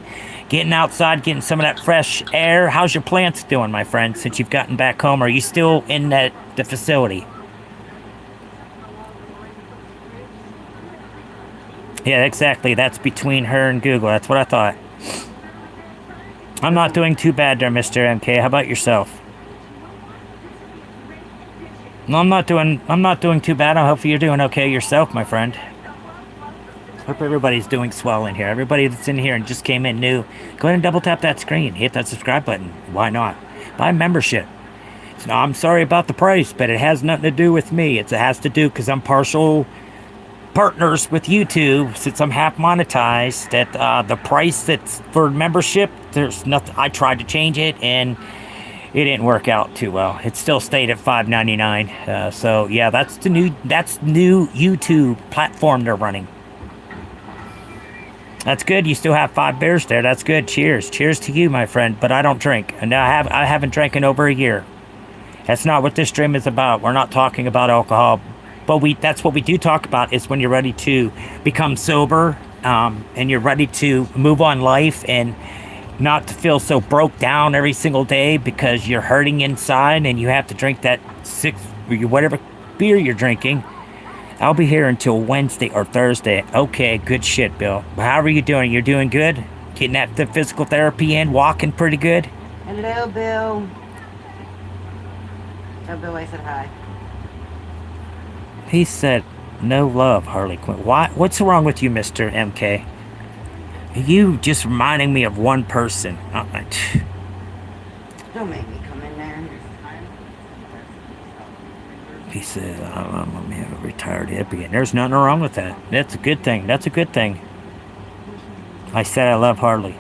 Getting outside, getting some of that fresh air. How's your plants doing, my friend, since you've gotten back home? Are you still in the facility? Yeah, exactly. That's between her and Google. That's what I thought. I'm not doing too bad there, Mr. MK. How about yourself? No, I'm not doing too bad. I hope you're doing okay yourself, my friend. Hope everybody's doing swell in here. Everybody that's in here and just came in new, go ahead and double tap that screen. Hit that subscribe button. Why not? Buy membership. So, I'm sorry about the price, but it has nothing to do with me. It has to do because I'm partial partners with YouTube, since I'm half monetized. That the price that's for membership there's nothing. I tried to change it, and it didn't work out too well. It still stayed at $5.99. So yeah, that's new YouTube platform they're running. That's good. You still have 5 beers there. That's good. Cheers to you, my friend. But I don't drink, and I haven't drank in over a year. That's not what this stream is about. We're not talking about alcohol, but that's what we do talk about, is when you're ready to become sober, and you're ready to move on life and not to feel so broke down every single day because you're hurting inside and you have to drink that whatever beer you're drinking. I'll be here until Wednesday or Thursday. Okay, good shit, Bill. How are you doing? You're doing good? Getting the physical therapy in, walking pretty good? Hello, Bill. Tell Bill I said hi. He said, no love, Harley Quinn. Why? What's wrong with you, Mr. MK? You just reminding me of one person. Don't make me come in there. He said, I'm a retired hippie, and there's nothing wrong with that. That's a good thing. That's a good thing. I said I love Harley.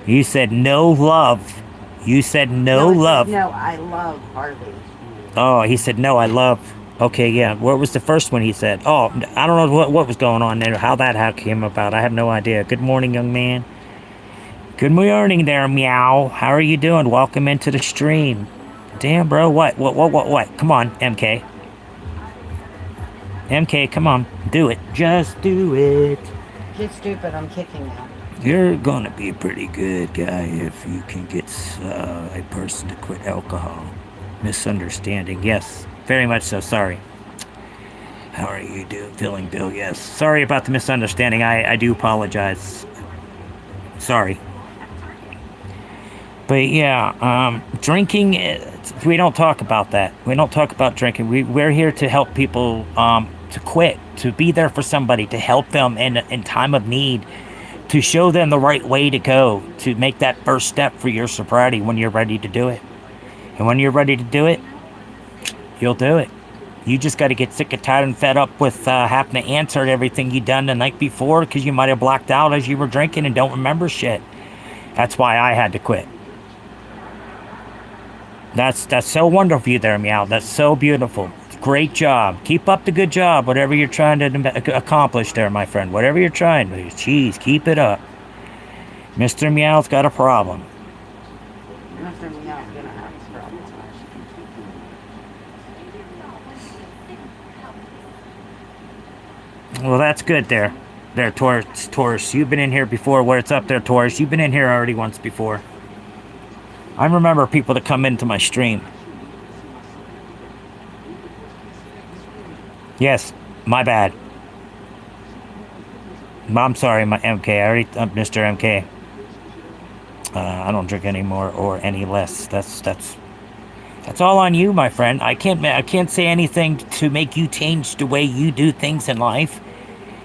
You said no love. You said no love. No, I love Harley. Oh, he said no, I love. Okay, yeah. What was the first one he said? Oh, I don't know what was going on there, how that came about. I have no idea. Good morning, young man. Good morning there, meow. How are you doing? Welcome into the stream. Damn, bro. What? Come on, MK. MK, come on. Do it. Just do it. Get stupid. I'm kicking you. You're gonna be a pretty good guy if you can get a person to quit alcohol. Misunderstanding. Yes. Very much so. Sorry. How are you feeling, Bill? Yes. Sorry about the misunderstanding. I do apologize. Sorry. But yeah, drinking, we don't talk about that. We don't talk about drinking. We're here to help people to quit, to be there for somebody, to help them in time of need, to show them the right way to go, to make that first step for your sobriety when you're ready to do it. And when you're ready to do it, you'll do it. You just got to get sick and tired and fed up with having to answer everything you done the night before because you might have blacked out as you were drinking and don't remember shit. That's why I had to quit. That's so wonderful of you there, Meow. That's so beautiful. Great job. Keep up the good job, whatever you're trying to accomplish there, my friend. Whatever you're trying to. Jeez, keep it up. Mr. Meow's got a problem. Mr. Meow's gonna have a problem. Well, that's good there. There, Taurus. You've been in here before. Where it's up there, Taurus. You've been in here already once before. I remember people that come into my stream. Yes, my bad. I'm sorry, my MK. Mr. MK. I don't drink anymore or any less. That's all on you, my friend. I can't say anything to make you change the way you do things in life.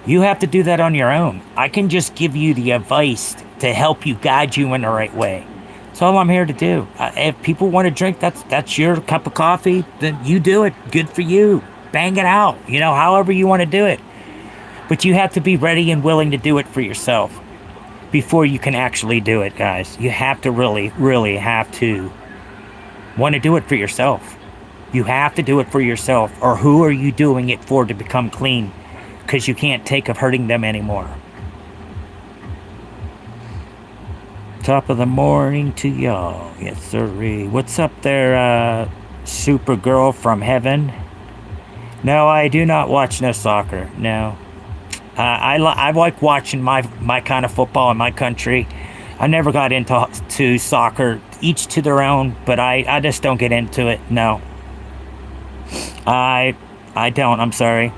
You have to do that on your own. I can just give you the advice to help you, guide you in the right way. That's all I'm here to do. If people want to drink, that's your cup of coffee, then you do it. Good for you. Bang it out. However you want to do it. But you have to be ready and willing to do it for yourself before you can actually do it, guys. You have to really, really have to want to do it for yourself. You have to do it for yourself, or who are you doing it for to become clean? Because you can't take of hurting them anymore. Top of the morning to y'all. Yes, sirree. What's up there, Supergirl from heaven? No, I do not watch no soccer. No. I like watching my kind of football in my country. I never got into soccer. Each to their own, but I just don't get into it. No. I don't. I'm sorry.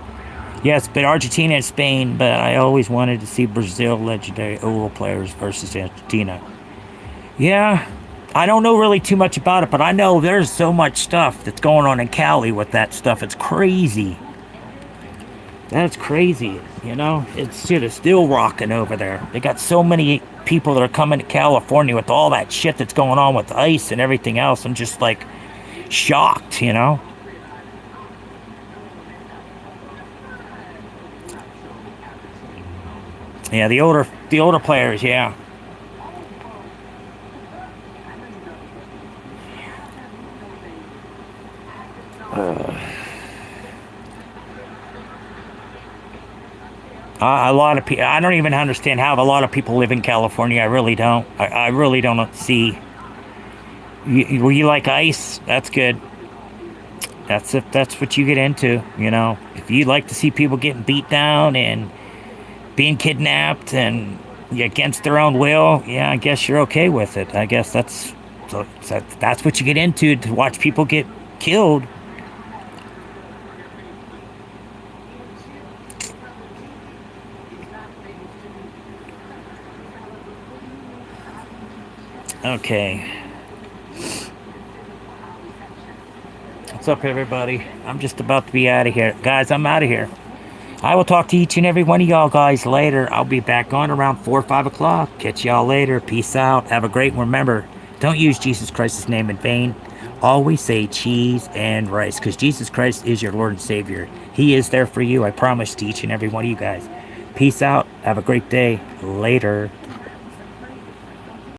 Yes, but Argentina and Spain, but I always wanted to see Brazil legendary oval players versus Argentina. Yeah, I don't know really too much about it, but I know there's so much stuff that's going on in Cali with that stuff. It's crazy. That's crazy, It's shit is still rocking over there. They got so many people that are coming to California with all that shit that's going on with ice and everything else. I'm just like shocked, Yeah, the older players, yeah. A lot of people, I don't even understand how a lot of people live in California. I really don't. I really don't see. Were you like ice? That's good. That's if that's what you get into, you know. If you like to see people getting beat down and being kidnapped and against their own will, yeah, I guess you're okay with it. I guess that's what you get into, to watch people get killed. Okay. What's up, everybody? I'm just about to be out of here. Guys, I'm out of here. I will talk to each and every one of y'all guys later. I'll be back on around 4 or 5 o'clock. Catch y'all later. Peace out. Have a great one. Remember, don't use Jesus Christ's name in vain. Always say cheese and rice, because Jesus Christ is your Lord and Savior. He is there for you. I promise to each and every one of you guys. Peace out. Have a great day. Later.